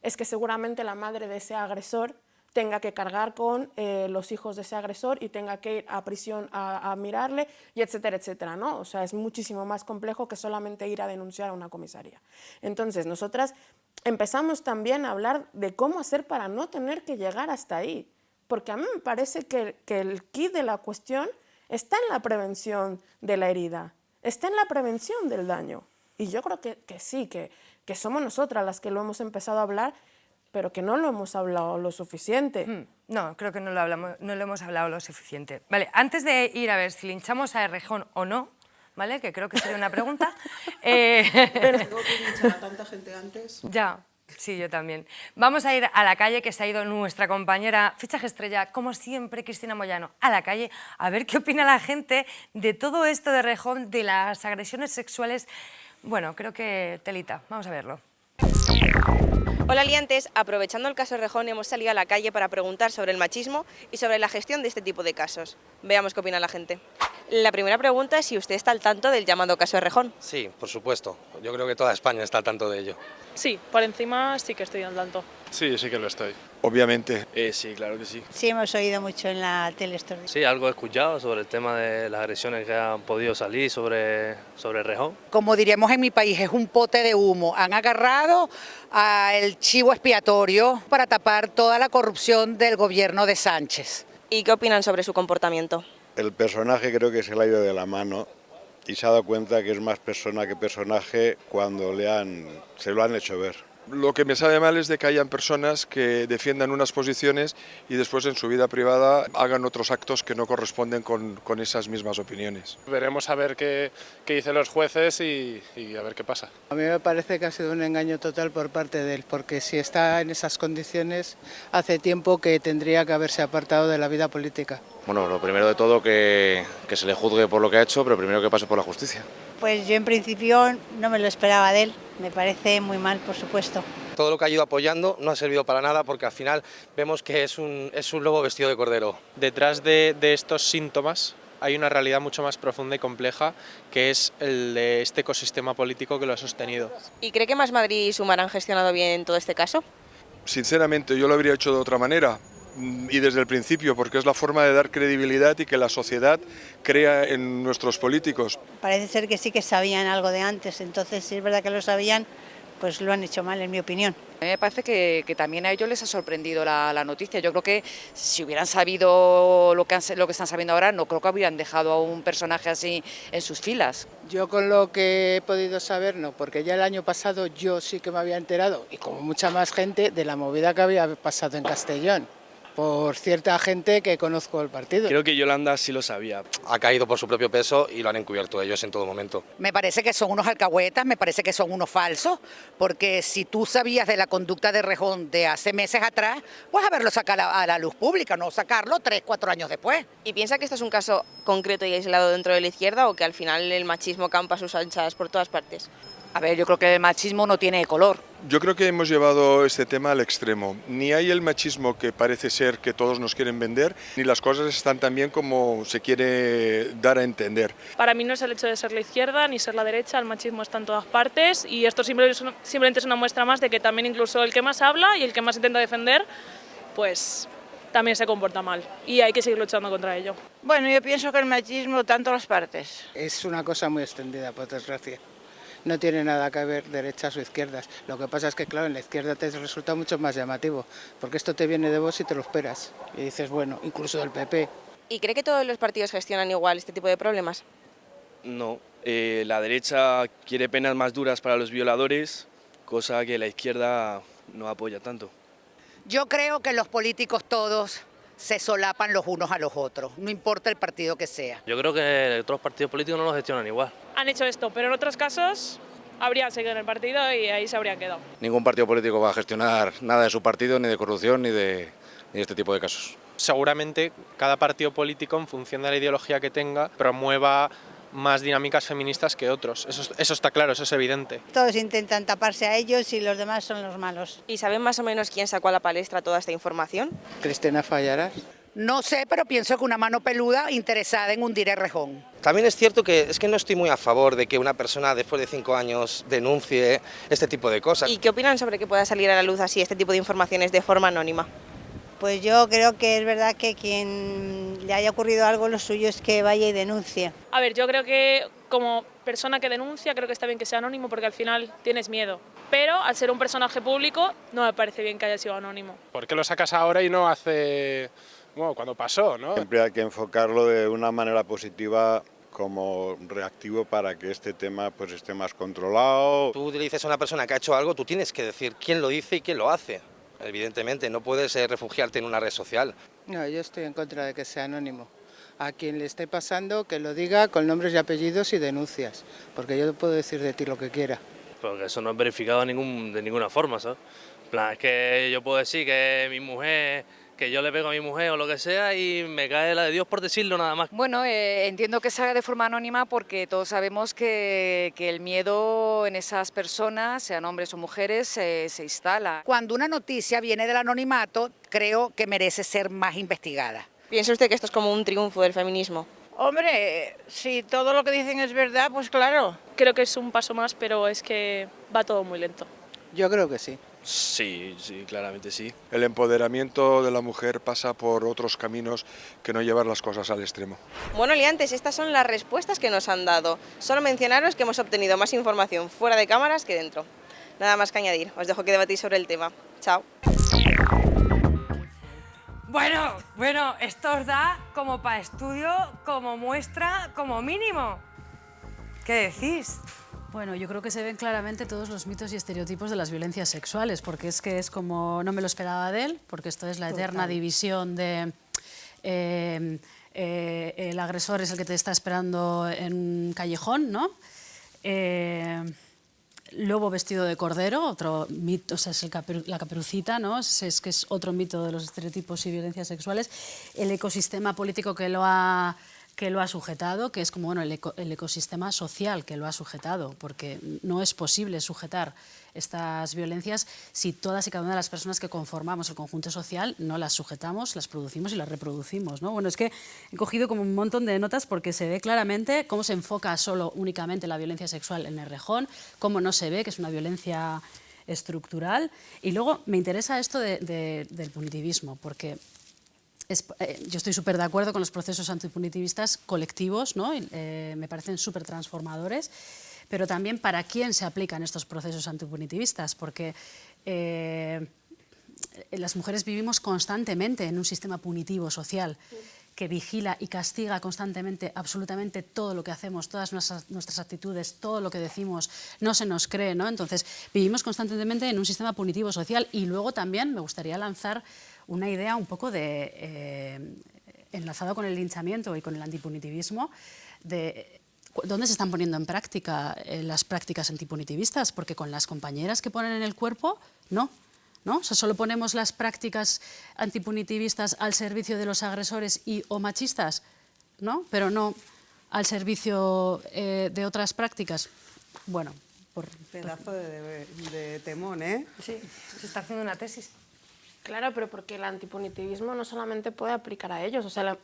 es que seguramente la madre de ese agresor tenga que cargar con los hijos de ese agresor y tenga que ir a prisión a mirarle, y etcétera, etcétera, ¿no? O sea, es muchísimo más complejo que solamente ir a denunciar a una comisaría. Entonces, nosotras empezamos también a hablar de cómo hacer para no tener que llegar hasta ahí, porque a mí me parece que el quid de la cuestión está en la prevención de la herida, está en la prevención del daño. Y yo creo que sí, que somos nosotras las que lo hemos empezado a hablar, pero que no lo hemos hablado lo suficiente. No, creo que no lo hemos hablado lo suficiente. Vale, antes de ir a ver si linchamos a Errejón o no, ¿vale? Que creo que sería una pregunta. Pero tengo que linchar a tanta gente antes. Ya, sí, yo también. Vamos a ir a la calle, que se ha ido nuestra compañera fichaje estrella, como siempre, Cristina Moyano, a la calle, a ver qué opina la gente de todo esto de Errejón, de las agresiones sexuales. Bueno, creo que telita, vamos a verlo. Hola liantes, aprovechando el caso Errejón hemos salido a la calle para preguntar sobre el machismo y sobre la gestión de este tipo de casos. Veamos qué opina la gente. La primera pregunta es si usted está al tanto del llamado caso Errejón. Sí, por supuesto. Yo creo que toda España está al tanto de ello. Sí, por encima sí que estoy al tanto. Sí, sí que lo estoy. Obviamente. Sí, claro que sí. Sí, hemos oído mucho en la tele estos días. Sí, algo he escuchado sobre el tema de las agresiones que han podido salir sobre Errejón. Como diríamos en mi país, es un pote de humo. Han agarrado al chivo expiatorio para tapar toda la corrupción del gobierno de Sánchez. ¿Y qué opinan sobre su comportamiento? El personaje creo que se le ha ido de la mano y se ha dado cuenta que es más persona que personaje cuando se lo han hecho ver. Lo que me sabe mal es de que hayan personas que defiendan unas posiciones y después en su vida privada hagan otros actos que no corresponden con esas mismas opiniones. Veremos a ver qué dicen los jueces y a ver qué pasa. A mí me parece que ha sido un engaño total por parte de él, porque si está en esas condiciones, hace tiempo que tendría que haberse apartado de la vida política. Bueno, lo primero de todo que se le juzgue por lo que ha hecho, pero primero que pase por la justicia. Pues yo en principio no me lo esperaba de él, me parece muy mal, por supuesto. Todo lo que ha ido apoyando no ha servido para nada porque al final vemos que es un lobo vestido de cordero. Detrás de estos síntomas hay una realidad mucho más profunda y compleja, que es el de este ecosistema político que lo ha sostenido. ¿Y cree que Más Madrid y Sumar han gestionado bien todo este caso? Sinceramente, yo lo habría hecho de otra manera. Y desde el principio, porque es la forma de dar credibilidad y que la sociedad crea en nuestros políticos. Parece ser que sí que sabían algo de antes, entonces si es verdad que lo sabían, pues lo han hecho mal, en mi opinión. A mí me parece que también a ellos les ha sorprendido la noticia. Yo creo que si hubieran sabido lo que están sabiendo ahora, no creo que hubieran dejado a un personaje así en sus filas. Yo con lo que he podido saber no, porque ya el año pasado yo sí que me había enterado, y como mucha más gente, de la movida que había pasado en Castellón, por cierta gente que conozco el partido. Creo que Yolanda sí lo sabía. Ha caído por su propio peso y lo han encubierto ellos en todo momento. Me parece que son unos alcahuetas, me parece que son unos falsos, porque si tú sabías de la conducta de Errejón de hace meses atrás, pues haberlo sacado a la luz pública, no sacarlo 3, 4 años después. ¿Y piensa que esto es un caso concreto y aislado dentro de la izquierda o que al final el machismo campa a sus anchas por todas partes? A ver, yo creo que el machismo no tiene color. Yo creo que hemos llevado este tema al extremo. Ni hay el machismo que parece ser que todos nos quieren vender, ni las cosas están tan bien como se quiere dar a entender. Para mí no es el hecho de ser la izquierda ni ser la derecha, el machismo está en todas partes y esto simplemente es una muestra más de que también incluso el que más habla y el que más intenta defender, pues también se comporta mal y hay que seguir luchando contra ello. Bueno, yo pienso que el machismo tanto las partes. Es una cosa muy extendida, por desgracia. No tiene nada que ver derechas o izquierdas. Lo que pasa es que, claro, en la izquierda te resulta mucho más llamativo, porque esto te viene de vos y te lo esperas. Y dices, bueno, incluso del PP. ¿Y cree que todos los partidos gestionan igual este tipo de problemas? No, la derecha quiere penas más duras para los violadores, cosa que la izquierda no apoya tanto. Yo creo que los políticos todos se solapan los unos a los otros, no importa el partido que sea. Yo creo que otros partidos políticos no lo gestionan igual. Han hecho esto, pero en otros casos habrían seguido en el partido y ahí se habrían quedado. Ningún partido político va a gestionar nada de su partido, ni de corrupción, ni de este tipo de casos. Seguramente cada partido político, en función de la ideología que tenga, promueva más dinámicas feministas que otros. Eso está claro, eso es evidente. Todos intentan taparse a ellos y los demás son los malos. ¿Y saben más o menos quién sacó a la palestra toda esta información? Cristina Fallarás. No sé, pero pienso que una mano peluda interesada en hundir Errejón. También es cierto que no estoy muy a favor de que una persona después de 5 años denuncie este tipo de cosas. ¿Y qué opinan sobre que pueda salir a la luz así este tipo de informaciones de forma anónima? Pues yo creo que es verdad que quien le haya ocurrido algo, lo suyo es que vaya y denuncie. A ver, yo creo que como persona que denuncia, creo que está bien que sea anónimo porque al final tienes miedo. Pero al ser un personaje público, no me parece bien que haya sido anónimo. ¿Por qué lo sacas ahora y no hace, bueno, cuando pasó, ¿no? Siempre hay que enfocarlo de una manera positiva como reactivo para que este tema pues esté más controlado. Tú dices a una persona que ha hecho algo, tú tienes que decir quién lo dice y quién lo hace. Evidentemente, no puedes refugiarte en una red social. No, yo estoy en contra de que sea anónimo. A quien le esté pasando, que lo diga con nombres y apellidos y denuncias, porque yo puedo decir de ti lo que quiera. Porque eso no es verificado de ninguna forma, ¿sabes? En plan, es que yo puedo decir que mi mujer, que yo le pego a mi mujer o lo que sea y me cae la de Dios por decirlo nada más. Bueno, entiendo que se haga de forma anónima porque todos sabemos que el miedo en esas personas, sean hombres o mujeres, se instala. Cuando una noticia viene del anonimato, creo que merece ser más investigada. ¿Piensa usted que esto es como un triunfo del feminismo? Hombre, si todo lo que dicen es verdad, pues claro. Creo que es un paso más, pero es que va todo muy lento. Yo creo que sí. Sí, claramente sí. El empoderamiento de la mujer pasa por otros caminos que no llevar las cosas al extremo. Bueno, liantes, estas son las respuestas que nos han dado. Solo mencionaros que hemos obtenido más información fuera de cámaras que dentro. Nada más que añadir, os dejo que debatís sobre el tema. Chao. Bueno, esto os da como para estudio, como muestra, como mínimo. ¿Qué decís? Bueno, yo creo que se ven claramente todos los mitos y estereotipos de las violencias sexuales, porque es que es como, no me lo esperaba de él, porque esto es la eterna división de el agresor es el que te está esperando en un callejón, ¿no? Lobo vestido de cordero, otro mito, o sea, es la caperucita, ¿no? Es que es otro mito de los estereotipos y violencias sexuales. El ecosistema político que lo ha sujetado, que es como bueno, el ecosistema social que lo ha sujetado, porque no es posible sujetar estas violencias si todas y cada una de las personas que conformamos el conjunto social no las sujetamos, las producimos y las reproducimos, ¿no? Bueno, es que he cogido como un montón de notas porque se ve claramente cómo se enfoca únicamente la violencia sexual en Errejón, cómo no se ve que es una violencia estructural. Y luego me interesa esto del punitivismo, porque yo estoy súper de acuerdo con los procesos antipunitivistas colectivos, ¿no? Me parecen súper transformadores, pero también para quién se aplican estos procesos antipunitivistas, porque las mujeres vivimos constantemente en un sistema punitivo social que vigila y castiga constantemente absolutamente todo lo que hacemos, todas nuestras actitudes, todo lo que decimos, no se nos cree, ¿no? Entonces, vivimos constantemente en un sistema punitivo social. Y luego también me gustaría lanzar una idea un poco enlazado con el linchamiento y con el antipunitivismo, de dónde se están poniendo en práctica las prácticas antipunitivistas, porque con las compañeras que ponen en el cuerpo, no. O sea, solo ponemos las prácticas antipunitivistas al servicio de los agresores o machistas, ¿no? Pero no al servicio de otras prácticas. Bueno, pedazo de temón, ¿eh? Sí, se está haciendo una tesis. Claro, pero porque el antipunitivismo no solamente puede aplicar a ellos, o sea,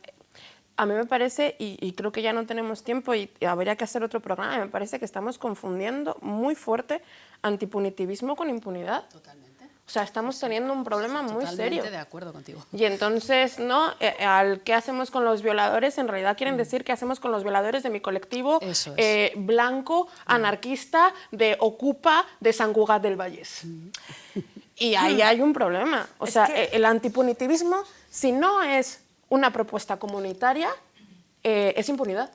a mí me parece, y creo que ya no tenemos tiempo y habría que hacer otro programa, me parece que estamos confundiendo muy fuerte antipunitivismo con impunidad. Totalmente. O sea, estamos teniendo un problema muy serio. Totalmente de acuerdo contigo. Y entonces, ¿no? ¿Qué hacemos con los violadores? En realidad quieren decir qué hacemos con los violadores de mi colectivo blanco, anarquista, de Ocupa, de Sant Cugat del Vallès. Y ahí hay un problema. O sea, el antipunitivismo, si no es una propuesta comunitaria, es impunidad.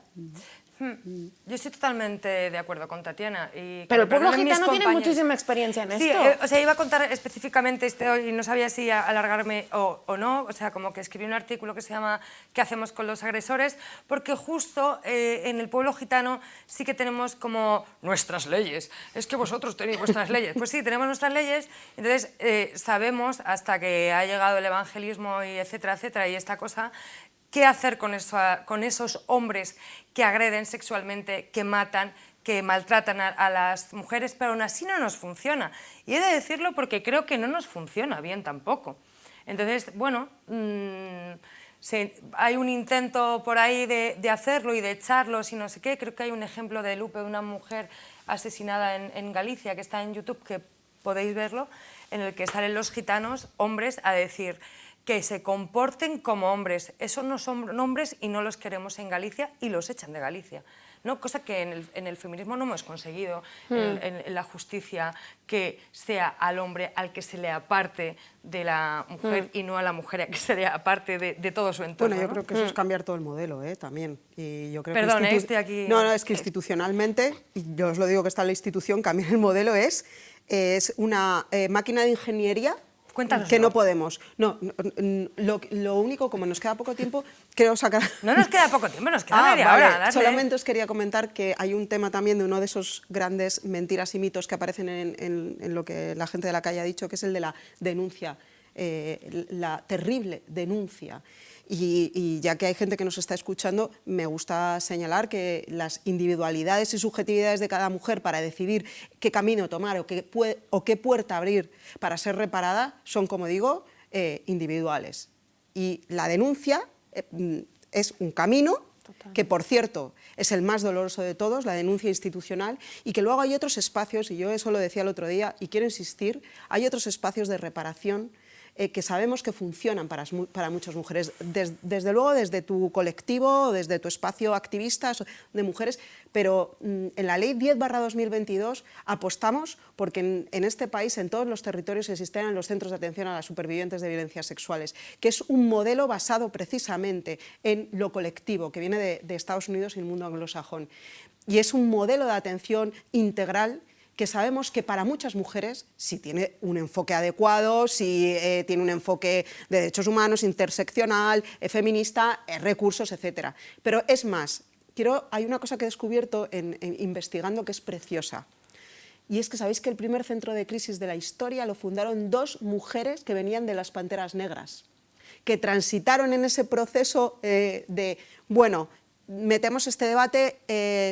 Yo estoy totalmente de acuerdo con Tatiana. Pero el pueblo gitano tiene muchísima experiencia en esto. Sí, o sea, iba a contar específicamente esto y no sabía si alargarme o no. O sea, como que escribí un artículo que se llama ¿Qué hacemos con los agresores? Porque justo en el pueblo gitano sí que tenemos como nuestras leyes. Es que vosotros tenéis vuestras leyes. Pues sí, tenemos nuestras leyes. Entonces, sabemos, hasta que ha llegado el evangelismo y etcétera, etcétera, y esta cosa, ¿qué hacer con esos hombres que agreden sexualmente, que matan, que maltratan a las mujeres? Pero aún así no nos funciona. Y he de decirlo porque creo que no nos funciona bien tampoco. Entonces, bueno, hay un intento por ahí de hacerlo y de echarlos y no sé qué. Creo que hay un ejemplo de Lupe, una mujer asesinada en Galicia, que está en YouTube, que podéis verlo, en el que salen los gitanos, hombres, a decir que se comporten como hombres. Esos no son hombres y no los queremos en Galicia y los echan de Galicia, ¿no? Cosa que en el feminismo no hemos conseguido, en la justicia, que sea al hombre al que se le aparte de la mujer y no a la mujer a que se le aparte de todo su entorno. Bueno, yo creo que eso es cambiar todo el modelo, también. Y yo creo Perdón, que estoy aquí... No, es que institucionalmente, y yo os lo digo que está en la institución, cambiar el modelo es una máquina de ingeniería. Cuéntanoslo. Que no podemos. No, lo único, como nos queda poco tiempo, quiero sacar... No nos queda poco tiempo, nos queda media hora. Dale. Solamente os quería comentar que hay un tema también de uno de esos grandes mentiras y mitos que aparecen en lo que la gente de la calle ha dicho, que es el de la denuncia, la terrible denuncia. Y ya que hay gente que nos está escuchando, me gusta señalar que las individualidades y subjetividades de cada mujer para decidir qué camino tomar o qué puerta abrir para ser reparada son, como digo, individuales. Y la denuncia es un camino que por cierto es el más doloroso de todos, la denuncia institucional, y que luego hay otros espacios, y yo eso lo decía el otro día y quiero insistir, hay otros espacios de reparación que sabemos que funcionan para muchas mujeres, desde luego desde tu colectivo, desde tu espacio activista de mujeres, pero en la Ley 10/2022 apostamos porque en este país, en todos los territorios, existieran los centros de atención a las supervivientes de violencias sexuales, que es un modelo basado precisamente en lo colectivo, que viene de Estados Unidos y el mundo anglosajón. Y es un modelo de atención integral que sabemos que para muchas mujeres, si tiene un enfoque adecuado, si tiene un enfoque de derechos humanos, interseccional, feminista, recursos, etc. Pero es más, hay una cosa que he descubierto investigando que es preciosa. Y es que sabéis que el primer centro de crisis de la historia lo fundaron 2 mujeres que venían de las Panteras Negras, que transitaron en ese proceso de, bueno, metemos este debate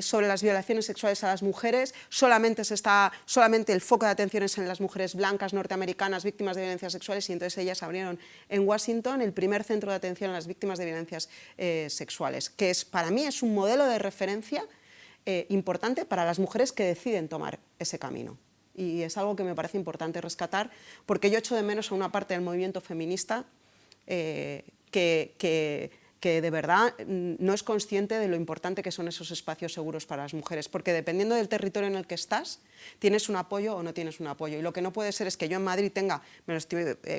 sobre las violaciones sexuales a las mujeres, solamente el foco de atención es en las mujeres blancas norteamericanas víctimas de violencias sexuales, y entonces ellas abrieron en Washington el primer centro de atención a las víctimas de violencias sexuales, que para mí es un modelo de referencia importante para las mujeres que deciden tomar ese camino. Y es algo que me parece importante rescatar, porque yo echo de menos a una parte del movimiento feminista que de verdad no es consciente de lo importante que son esos espacios seguros para las mujeres, porque dependiendo del territorio en el que estás, tienes un apoyo o no tienes un apoyo. Y lo que no puede ser es que yo en Madrid tenga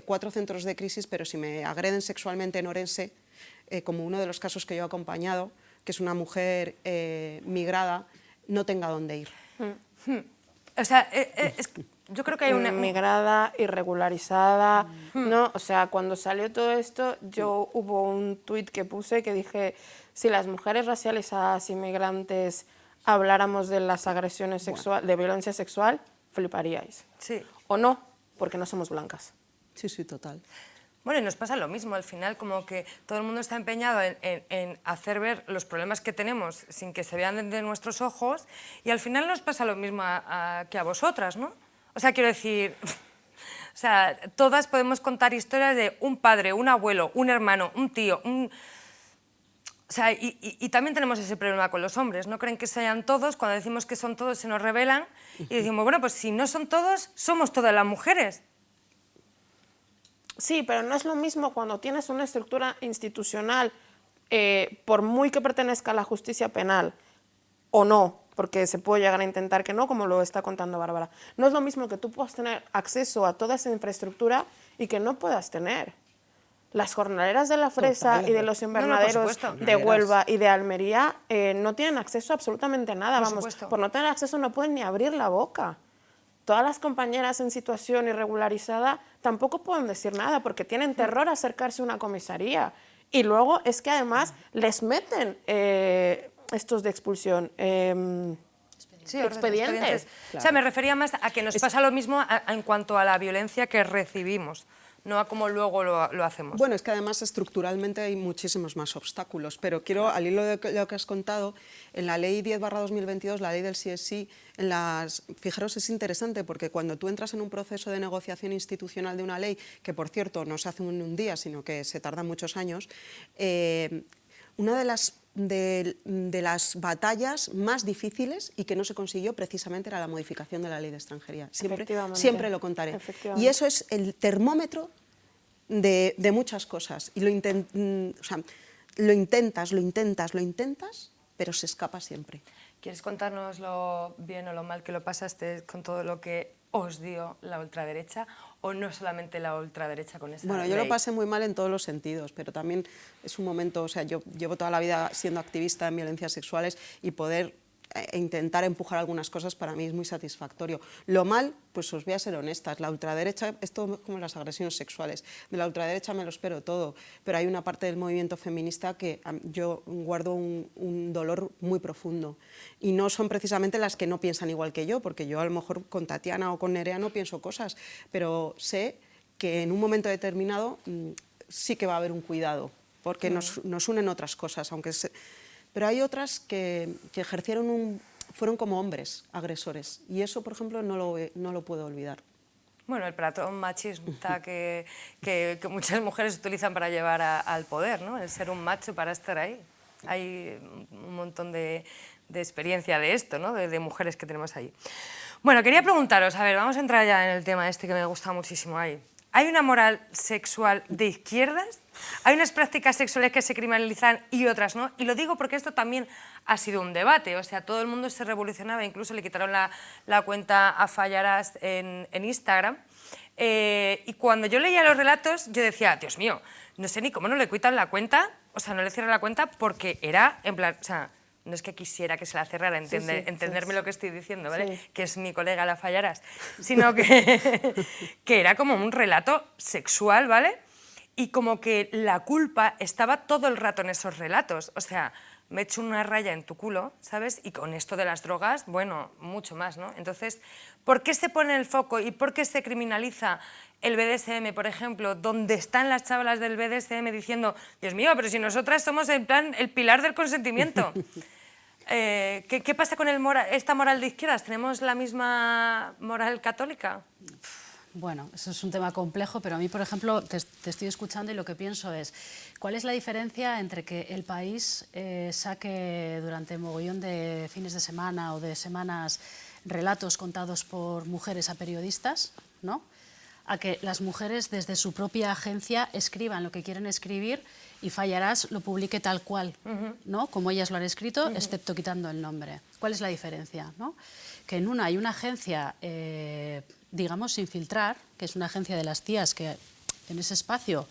4 centros de crisis, pero si me agreden sexualmente en Orense, como uno de los casos que yo he acompañado, que es una mujer migrada, no tenga dónde ir. O sea, yo creo que hay una... Migrada, irregularizada, ¿no? O sea, cuando salió todo esto, hubo un tuit que puse que dije, si las mujeres racializadas inmigrantes habláramos de las agresiones sexuales, de violencia sexual, fliparíais. Sí. O no, porque no somos blancas. Sí, sí, total. Bueno, y nos pasa lo mismo, al final como que todo el mundo está empeñado en hacer ver los problemas que tenemos sin que se vean de nuestros ojos, y al final nos pasa lo mismo que a vosotras, ¿no? O sea, quiero decir, o sea, todas podemos contar historias de un padre, un abuelo, un hermano, un tío, o sea, y también tenemos ese problema con los hombres, no creen que sean todos, cuando decimos que son todos se nos rebelan y decimos, bueno, pues si no son todos, somos todas las mujeres. Sí, pero no es lo mismo cuando tienes una estructura institucional, por muy que pertenezca a la justicia penal o no, porque se puede llegar a intentar que no, como lo está contando Bárbara. No es lo mismo que tú puedas tener acceso a toda esa infraestructura y que no puedas tener. Las jornaleras de la Fresa y de los invernaderos de Huelva y de Almería no tienen acceso a absolutamente nada. Vamos, por no tener acceso no pueden ni abrir la boca. Todas las compañeras en situación irregularizada tampoco pueden decir nada porque tienen terror a acercarse a una comisaría. Y luego es que además les meten estos de expulsión, sí, expedientes. Claro. O sea, me refería más a que nos pasa lo mismo en cuanto a la violencia que recibimos, no a cómo luego lo hacemos. Bueno, es que además estructuralmente hay muchísimos más obstáculos, pero quiero, al hilo de lo que has contado, en la Ley 10/2022, la ley del sí es sí, fijaros, es interesante porque cuando tú entras en un proceso de negociación institucional de una ley, que por cierto no se hace en un día, sino que se tarda muchos años, una de las batallas más difíciles y que no se consiguió precisamente era la modificación de la ley de extranjería. Siempre lo contaré. Y eso es el termómetro de muchas cosas. Y lo intentas, pero se escapa siempre. ¿Quieres contarnos lo bien o lo mal que lo pasaste con todo lo que os dio la ultraderecha, o no solamente la ultraderecha con esa Bueno, yo lo pasé muy mal en todos los sentidos, pero también es un momento, o sea, yo llevo toda la vida siendo activista en violencias sexuales y poder intentar empujar algunas cosas para mí es muy satisfactorio. Lo mal, pues os voy a ser honestas, la ultraderecha, es todo como las agresiones sexuales, de la ultraderecha me lo espero todo, pero hay una parte del movimiento feminista que yo guardo un dolor muy profundo, y no son precisamente las que no piensan igual que yo, porque yo a lo mejor con Tatiana o con Nerea no pienso cosas, pero sé que en un momento determinado sí que va a haber un cuidado, porque nos unen otras cosas, pero hay otras que fueron como hombres agresores, y eso, por ejemplo, no lo puedo olvidar. Bueno, el patrón machista que muchas mujeres utilizan para llevar al poder, ¿no? El ser un macho para estar ahí. hay un montón de experiencia de esto, ¿no? De mujeres que tenemos ahí. Bueno, quería preguntaros, a ver, vamos a entrar ya en el tema este que me gusta muchísimo ahí. ¿Hay una moral sexual de izquierdas? ¿Hay unas prácticas sexuales que se criminalizan y otras no? Y lo digo porque esto también ha sido un debate, o sea, todo el mundo se revolucionaba, incluso le quitaron la cuenta a Fallarás en Instagram. Y cuando yo leía los relatos, yo decía, Dios mío, no sé ni cómo no le quitan la cuenta, o sea, no le cierran la cuenta porque era, en plan, o sea, no es que quisiera que se la cerrara, entenderme lo que estoy diciendo, ¿vale? Sí. Que es mi colega la Fallarás, sino que era como un relato sexual, ¿vale? Y como que la culpa estaba todo el rato en esos relatos, o sea, me echo una raya en tu culo, ¿sabes? Y con esto de las drogas, bueno, mucho más, ¿no? Entonces, ¿por qué se pone el foco y por qué se criminaliza el BDSM, por ejemplo, donde están las chavalas del BDSM diciendo, Dios mío, pero si nosotras somos en plan el pilar del consentimiento? ¿Qué pasa con esta moral de izquierdas? ¿Tenemos la misma moral católica? Bueno, eso es un tema complejo, pero a mí, por ejemplo, te estoy escuchando y lo que pienso es, ¿cuál es la diferencia entre que El País saque durante mogollón de fines de semana o de semanas relatos contados por mujeres a periodistas, ¿no?, a que las mujeres desde su propia agencia escriban lo que quieren escribir y Fallarás lo publique tal cual, ¿no?, como ellas lo han escrito, excepto quitando el nombre? ¿Cuál es la diferencia, ¿no? Que en una hay una agencia, digamos, sin filtrar, que es una agencia de las tías que en ese espacio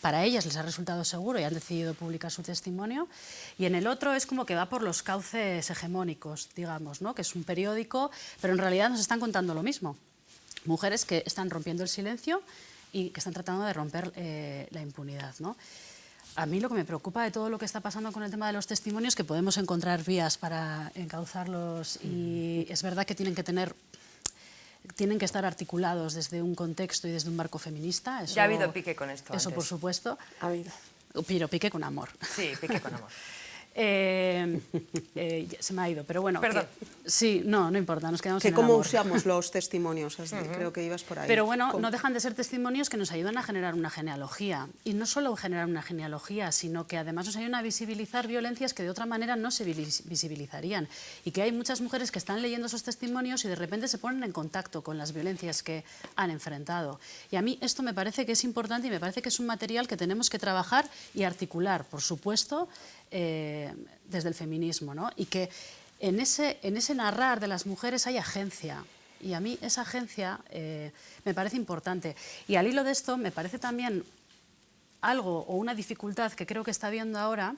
para ellas les ha resultado seguro y han decidido publicar su testimonio, y en el otro es como que va por los cauces hegemónicos, digamos, ¿no?, que es un periódico, pero en realidad nos están contando lo mismo. Mujeres que están rompiendo el silencio y que están tratando de romper la impunidad, ¿no? A mí lo que me preocupa de todo lo que está pasando con el tema de los testimonios es que podemos encontrar vías para encauzarlos y es verdad que tienen que estar articulados desde un contexto y desde un marco feminista. Eso, ya ha habido pique con esto Eso, antes. por supuesto. Ha habido. Pero pique con amor. Sí, pique con amor. Se me ha ido, pero bueno. Perdón. Sí, no importa, nos quedamos en el ¿Cómo amor. usamos los testimonios? Creo que ibas por ahí. Pero bueno, no dejan de ser testimonios que nos ayudan a generar una genealogía. Y no solo generar una genealogía, sino que además nos ayudan a visibilizar violencias que de otra manera no se visibilizarían. Y que hay muchas mujeres que están leyendo esos testimonios y de repente se ponen en contacto con las violencias que han enfrentado. Y a mí esto me parece que es importante y me parece que es un material que tenemos que trabajar y articular, por supuesto, desde el feminismo, ¿no? Y que en ese narrar de las mujeres hay agencia. Y a mí esa agencia me parece importante. Y al hilo de esto me parece también algo o una dificultad que creo que está habiendo ahora,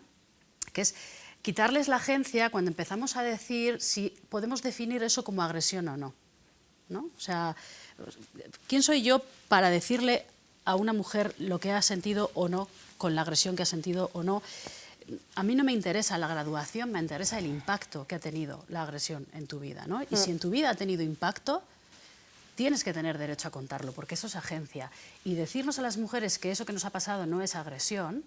que es quitarles la agencia cuando empezamos a decir si podemos definir eso como agresión o no, ¿no? O sea, ¿quién soy yo para decirle a una mujer lo que ha sentido o no con la agresión que ha sentido o no? A mí no me interesa la graduación, me interesa el impacto que ha tenido la agresión en tu vida, ¿no? Y si en tu vida ha tenido impacto, tienes que tener derecho a contarlo, porque eso es agencia. Y decirnos a las mujeres que eso que nos ha pasado no es agresión,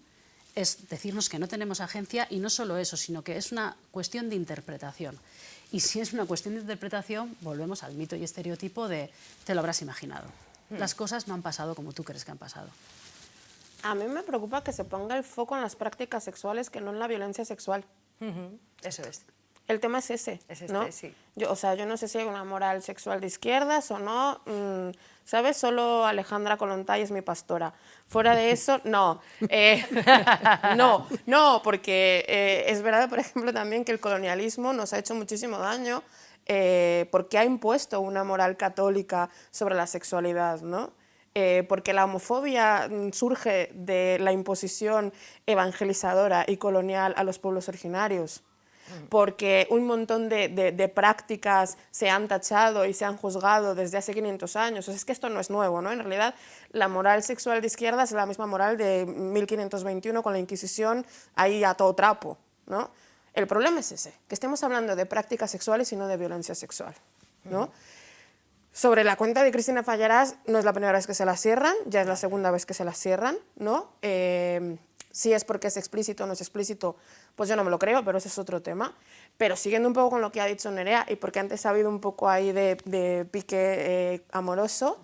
es decirnos que no tenemos agencia, y no solo eso, sino que es una cuestión de interpretación. Y si es una cuestión de interpretación, volvemos al mito y estereotipo de te lo habrás imaginado. Las cosas no han pasado como tú crees que han pasado. A mí me preocupa que se ponga el foco en las prácticas sexuales que no en la violencia sexual. Eso es. El tema es ese, ¿no? Sí. Yo no sé si hay una moral sexual de izquierdas o no, ¿sabes? Solo Alejandra Kollontai es mi pastora. Fuera de eso, no. No, porque es verdad, por ejemplo, también que el colonialismo nos ha hecho muchísimo daño porque ha impuesto una moral católica sobre la sexualidad, ¿no? Porque la homofobia surge de la imposición evangelizadora y colonial a los pueblos originarios, porque un montón de prácticas se han tachado y se han juzgado desde hace 500 años. O sea, es que esto no es nuevo, ¿no? En realidad, la moral sexual de izquierda es la misma moral de 1521 con la Inquisición ahí a todo trapo, ¿no? El problema es ese, que estemos hablando de prácticas sexuales y no de violencia sexual, ¿no? Sobre la cuenta de Cristina Fallarás, no es la primera vez que se la cierran, ya es la segunda vez que se la cierran, ¿no? Si es porque es explícito o no es explícito, pues yo no me lo creo, pero ese es otro tema. Pero siguiendo un poco con lo que ha dicho Nerea, y porque antes ha habido un poco ahí de pique amoroso,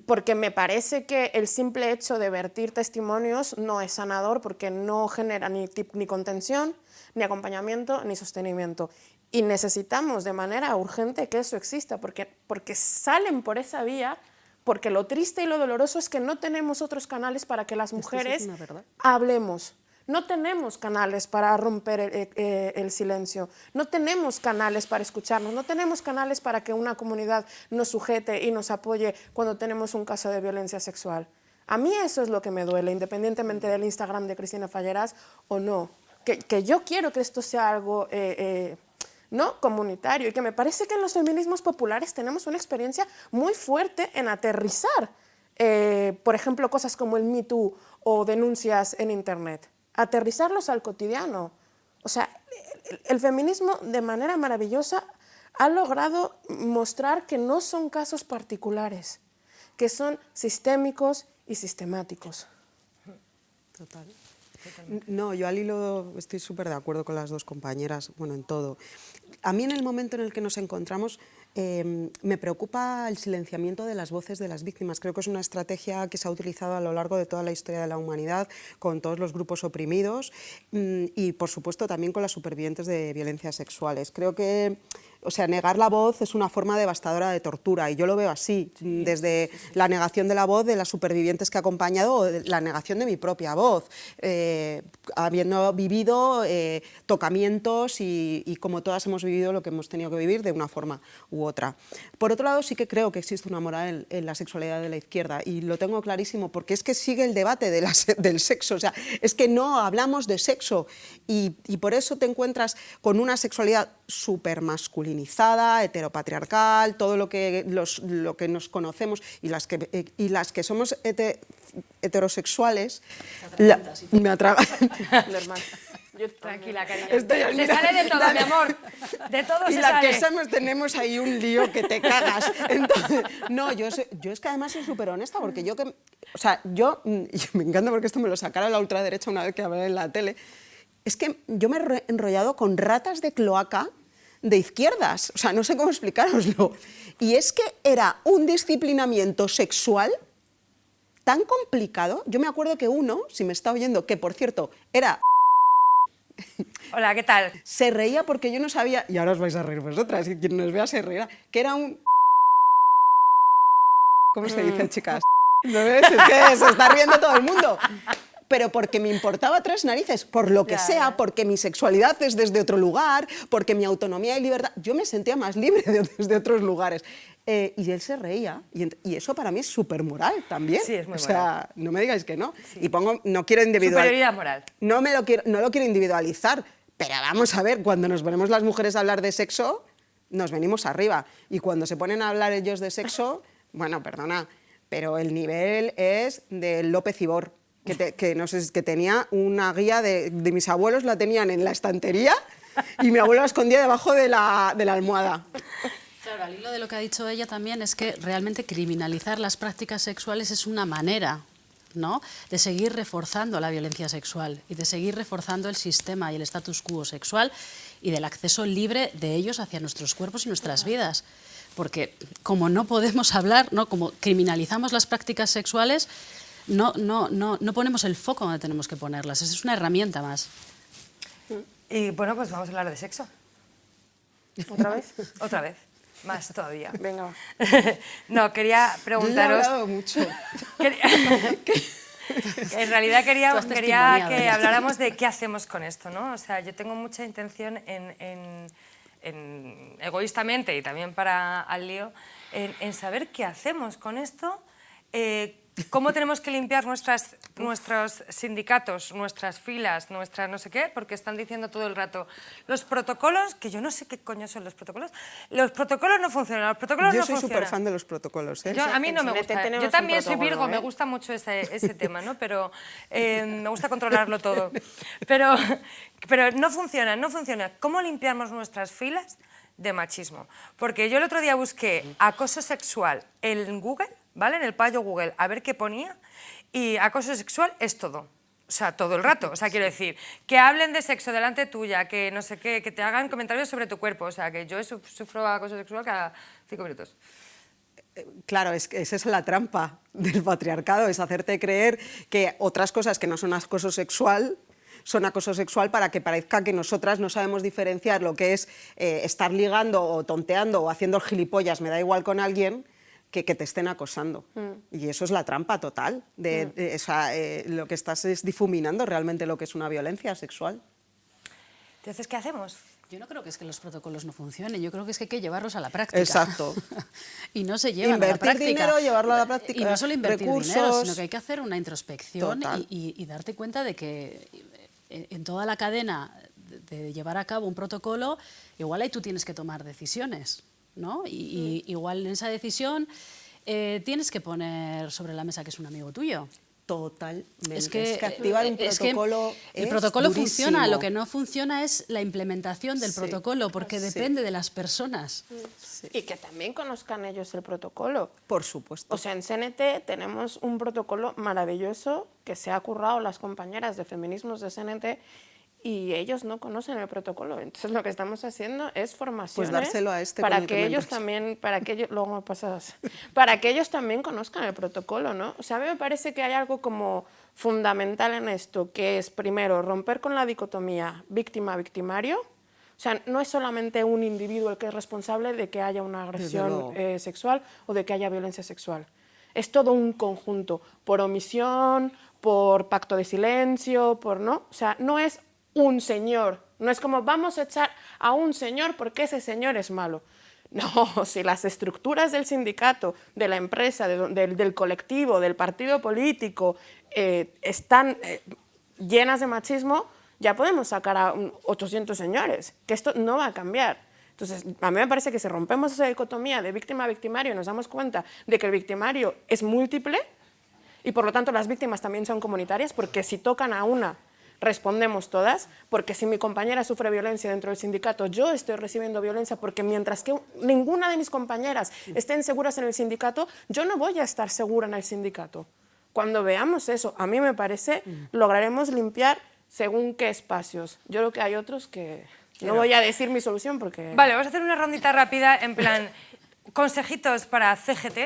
porque me parece que el simple hecho de vertir testimonios no es sanador, porque no genera ni contención, ni acompañamiento, ni sostenimiento. Y necesitamos de manera urgente que eso exista, porque salen por esa vía, porque lo triste y lo doloroso es que no tenemos otros canales para que las mujeres hablemos. No tenemos canales para romper el silencio, no tenemos canales para escucharnos, no tenemos canales para que una comunidad nos sujete y nos apoye cuando tenemos un caso de violencia sexual. A mí eso es lo que me duele, independientemente del Instagram de Cristina Fallarás o no. Que yo quiero que esto sea algo ¿no? comunitario y que me parece que en los feminismos populares tenemos una experiencia muy fuerte en aterrizar, por ejemplo, cosas como el Me Too o denuncias en Internet. Aterrizarlos al cotidiano. O sea, el feminismo de manera maravillosa ha logrado mostrar que no son casos particulares, que son sistémicos y sistemáticos. Total. No, yo al hilo estoy súper de acuerdo con las dos compañeras, bueno, en todo. A mí en el momento en el que nos encontramos me preocupa el silenciamiento de las voces de las víctimas. Creo que es una estrategia que se ha utilizado a lo largo de toda la historia de la humanidad con todos los grupos oprimidos y, por supuesto, también con las supervivientes de violencias sexuales. Creo que, o sea, negar la voz es una forma devastadora de tortura y yo lo veo así, desde la negación de la voz de las supervivientes que he acompañado o la negación de mi propia voz, habiendo vivido tocamientos y como todas hemos vivido lo que hemos tenido que vivir de una forma u otra. Por otro lado, sí que creo que existe una moral en la sexualidad de la izquierda y lo tengo clarísimo porque es que sigue el debate del sexo, o sea, es que no hablamos de sexo y por eso te encuentras con una sexualidad súper masculinizada, heteropatriarcal, todo lo que nos conocemos y las que somos heterosexuales. Me atraga. Tranquila, cariño. Se sale de todo, mi amor. De todo se sale. Y las que tenemos ahí un lío que te cagas. Entonces, no, yo es que además soy súper honesta, porque yo me encanta porque esto me lo sacaron la ultraderecha una vez que hablé en la tele, es que yo me he enrollado con ratas de cloaca de izquierdas, o sea, no sé cómo explicároslo. Y es que era un disciplinamiento sexual tan complicado. Yo me acuerdo que uno, si me está oyendo, que por cierto era... Hola, ¿qué tal? Se reía porque yo no sabía, y ahora os vais a reír vosotras, y quien nos vea se reirá, que era un... ¿Cómo se dice, chicas? ¿No ves? Es que se está riendo todo el mundo. Pero porque me importaba tres narices, por lo que sea, porque mi sexualidad es desde otro lugar, porque mi autonomía y libertad... Yo me sentía más libre desde otros lugares. Y él se reía, y eso para mí es súper moral también. Sí, es muy moral. O moral. sea, no me digáis que no. Sí. Y no quiero individualizar. Superioridad moral. No lo quiero individualizar, pero vamos a ver, cuando nos ponemos las mujeres a hablar de sexo, nos venimos arriba. Y cuando se ponen a hablar ellos de sexo, bueno, perdona, pero el nivel es de López Ibor, que tenía una guía de mis abuelos, la tenían en la estantería y mi abuelo la escondía debajo de la almohada. Claro, al hilo de lo que ha dicho ella también es que realmente criminalizar las prácticas sexuales es una manera, ¿no?, de seguir reforzando la violencia sexual y de seguir reforzando el sistema y el status quo sexual y del acceso libre de ellos hacia nuestros cuerpos y nuestras vidas. Porque como no podemos hablar, ¿no?, como criminalizamos las prácticas sexuales, no ponemos el foco donde tenemos que ponerlas. Es una herramienta más. Y bueno, pues vamos a hablar de sexo. ¿Otra vez? Otra vez. Más todavía. Venga. No, quería preguntaros... Yo he hablado mucho. En realidad quería que habláramos de qué hacemos con esto, ¿no? O sea, yo tengo mucha intención egoístamente y también para al lío, en saber qué hacemos con esto, cómo tenemos que limpiar nuestros sindicatos, nuestras filas, nuestra no sé qué, porque están diciendo todo el rato los protocolos, que yo no sé qué coño son los protocolos no funcionan, los protocolos no funcionan. Yo soy súper fan de los protocolos, ¿eh? A mí no me gusta. Yo también soy Virgo, me gusta mucho ese tema, ¿no? Pero me gusta controlarlo todo. Pero no funciona. ¿Cómo limpiamos nuestras filas de machismo? Porque yo el otro día busqué acoso sexual en Google, ¿vale? En el payo Google, a ver qué ponía, y acoso sexual es todo. O sea, todo el rato. O sea, quiero decir, que hablen de sexo delante tuya, que no sé qué, que te hagan comentarios sobre tu cuerpo. O sea, que yo sufro acoso sexual cada 5 minutos. Claro, esa es la trampa del patriarcado, es hacerte creer que otras cosas que no son acoso sexual son acoso sexual para que parezca que nosotras no sabemos diferenciar lo que es estar ligando o tonteando o haciendo el gilipollas, me da igual con alguien, que te estén acosando. Y eso es la trampa total. Lo que estás es difuminando realmente lo que es una violencia sexual. Entonces, ¿qué hacemos? Yo no creo que es que los protocolos no funcionen, yo creo que es que hay que llevarlos a la práctica. Exacto. Y no se llevan Invertir a la práctica. dinero, llevarlo a la práctica. Y no solo invertir recursos, dinero, sino que hay que hacer una introspección Total. y darte cuenta de que en toda la cadena de llevar a cabo un protocolo, igual ahí tú tienes que tomar decisiones, ¿no? Y igual en esa decisión tienes que poner sobre la mesa que es un amigo tuyo. Totalmente. Es que activar un protocolo el protocolo durísimo. funciona, lo que no funciona es la implementación del Sí. protocolo, porque depende de las personas. Sí. Y que también conozcan ellos el protocolo. Por supuesto. O sea, en CNT tenemos un protocolo maravilloso que se ha currado las compañeras de feminismos de CNT y ellos no conocen el protocolo. Entonces lo que estamos haciendo es formaciones dárselo a este para con el que me ellos entras. también, para que ellos, luego me pasas, para que ellos también conozcan el protocolo, ¿no? O sea, a mí me parece que hay algo como fundamental en esto, que es primero romper con la dicotomía víctima-victimario. O sea, no es solamente un individuo el que es responsable de que haya una agresión sexual o de que haya violencia sexual. Es todo un conjunto, por omisión, por pacto de silencio, por no. O sea, no es un señor, no es como vamos a echar a un señor porque ese señor es malo. No, si las estructuras del sindicato, de la empresa, del colectivo, del partido político están llenas de machismo, ya podemos sacar a 800 señores, que esto no va a cambiar. Entonces, a mí me parece que si rompemos esa dicotomía de víctima-victimario y nos damos cuenta de que el victimario es múltiple y por lo tanto las víctimas también son comunitarias, porque si tocan a una, respondemos todas, porque si mi compañera sufre violencia dentro del sindicato, yo estoy recibiendo violencia, porque mientras que ninguna de mis compañeras estén seguras en el sindicato, yo no voy a estar segura en el sindicato. Cuando veamos eso, a mí me parece, lograremos limpiar según qué espacios. Yo creo que hay otros que no voy a decir mi solución porque... Vale, vamos a hacer una rondita rápida, en plan, consejitos para CGT,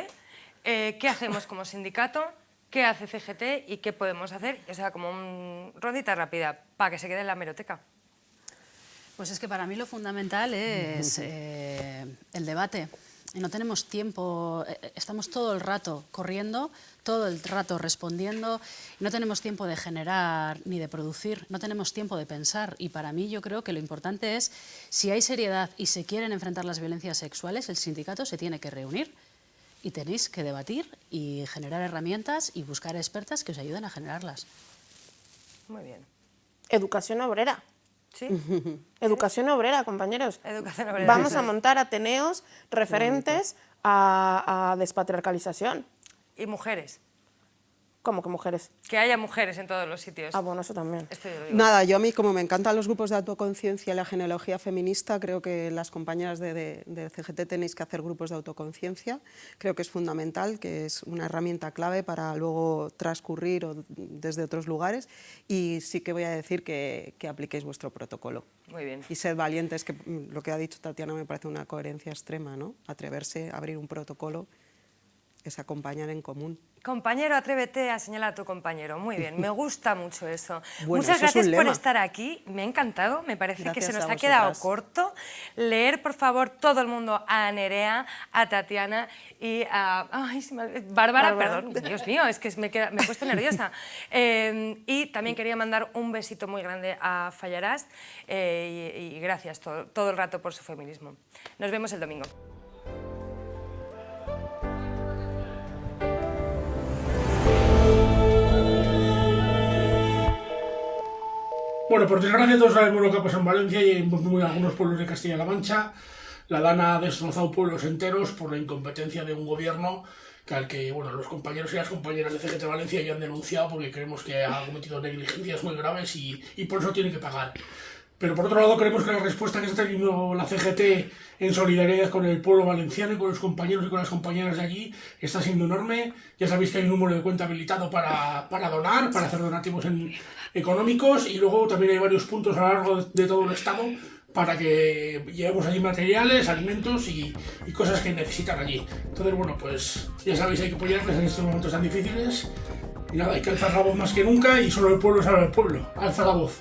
¿qué hacemos como sindicato? ¿Qué hace CGT y qué podemos hacer? O sea, como una rondita rápida para que se quede en la hemeroteca. Pues es que para mí lo fundamental es el debate. Y no tenemos tiempo, estamos todo el rato corriendo, todo el rato respondiendo, no tenemos tiempo de generar ni de producir, no tenemos tiempo de pensar. Y para mí yo creo que lo importante es, si hay seriedad y se quieren enfrentar las violencias sexuales, el sindicato se tiene que reunir. Y tenéis que debatir y generar herramientas y buscar expertas que os ayuden a generarlas. Muy bien. Educación obrera. ¿Sí? Educación obrera, compañeros. Educación obrera. Vamos a montar ateneos referentes a despatriarcalización. Y mujeres. ¿Cómo que mujeres? Que haya mujeres en todos los sitios. Ah, bueno, eso también. Esto yo lo digo. Nada, yo a mí, como me encantan los grupos de autoconciencia y la genealogía feminista, creo que las compañeras de CGT tenéis que hacer grupos de autoconciencia. Creo que es fundamental, que es una herramienta clave para luego transcurrir desde otros lugares. Y sí que voy a decir que apliquéis vuestro protocolo. Muy bien. Y sed valientes, que lo que ha dicho Tatiana me parece una coherencia extrema, ¿no? Atreverse a abrir un protocolo es acompañar en común. Compañero, atrévete a señalar a tu compañero. Muy bien, me gusta mucho eso. Bueno, Muchas eso es gracias un por lema. estar aquí, me ha encantado, me parece Gracias que se nos a ha quedado vosotras. corto. Leer, por favor, todo el mundo a Nerea, a Tatiana y a... Ay, Bárbara, perdón, Dios mío, es que me he puesto nerviosa. Y también quería mandar un besito muy grande a Fallarás y gracias todo el rato por su feminismo. Nos vemos el domingo. Bueno, por desgracia todos sabemos lo que ha pasado en Valencia y en algunos pueblos de Castilla-La Mancha. La DANA ha destrozado pueblos enteros por la incompetencia de un gobierno al que bueno, los compañeros y las compañeras de CGT Valencia ya han denunciado porque creemos que ha cometido negligencias muy graves y por eso tiene que pagar. Pero por otro lado creemos que la respuesta que está teniendo la CGT en solidaridad con el pueblo valenciano y con los compañeros y con las compañeras de allí está siendo enorme. Ya sabéis que hay un número de cuenta habilitado para donar, para hacer donativos económicos y luego también hay varios puntos a lo largo de todo el estado para que llevemos allí materiales, alimentos y cosas que necesitan allí. Entonces, bueno, pues ya sabéis, hay que apoyarles en estos momentos tan difíciles Y nada, hay que alzar la voz más que nunca y solo el pueblo sabe al pueblo. Alza la voz.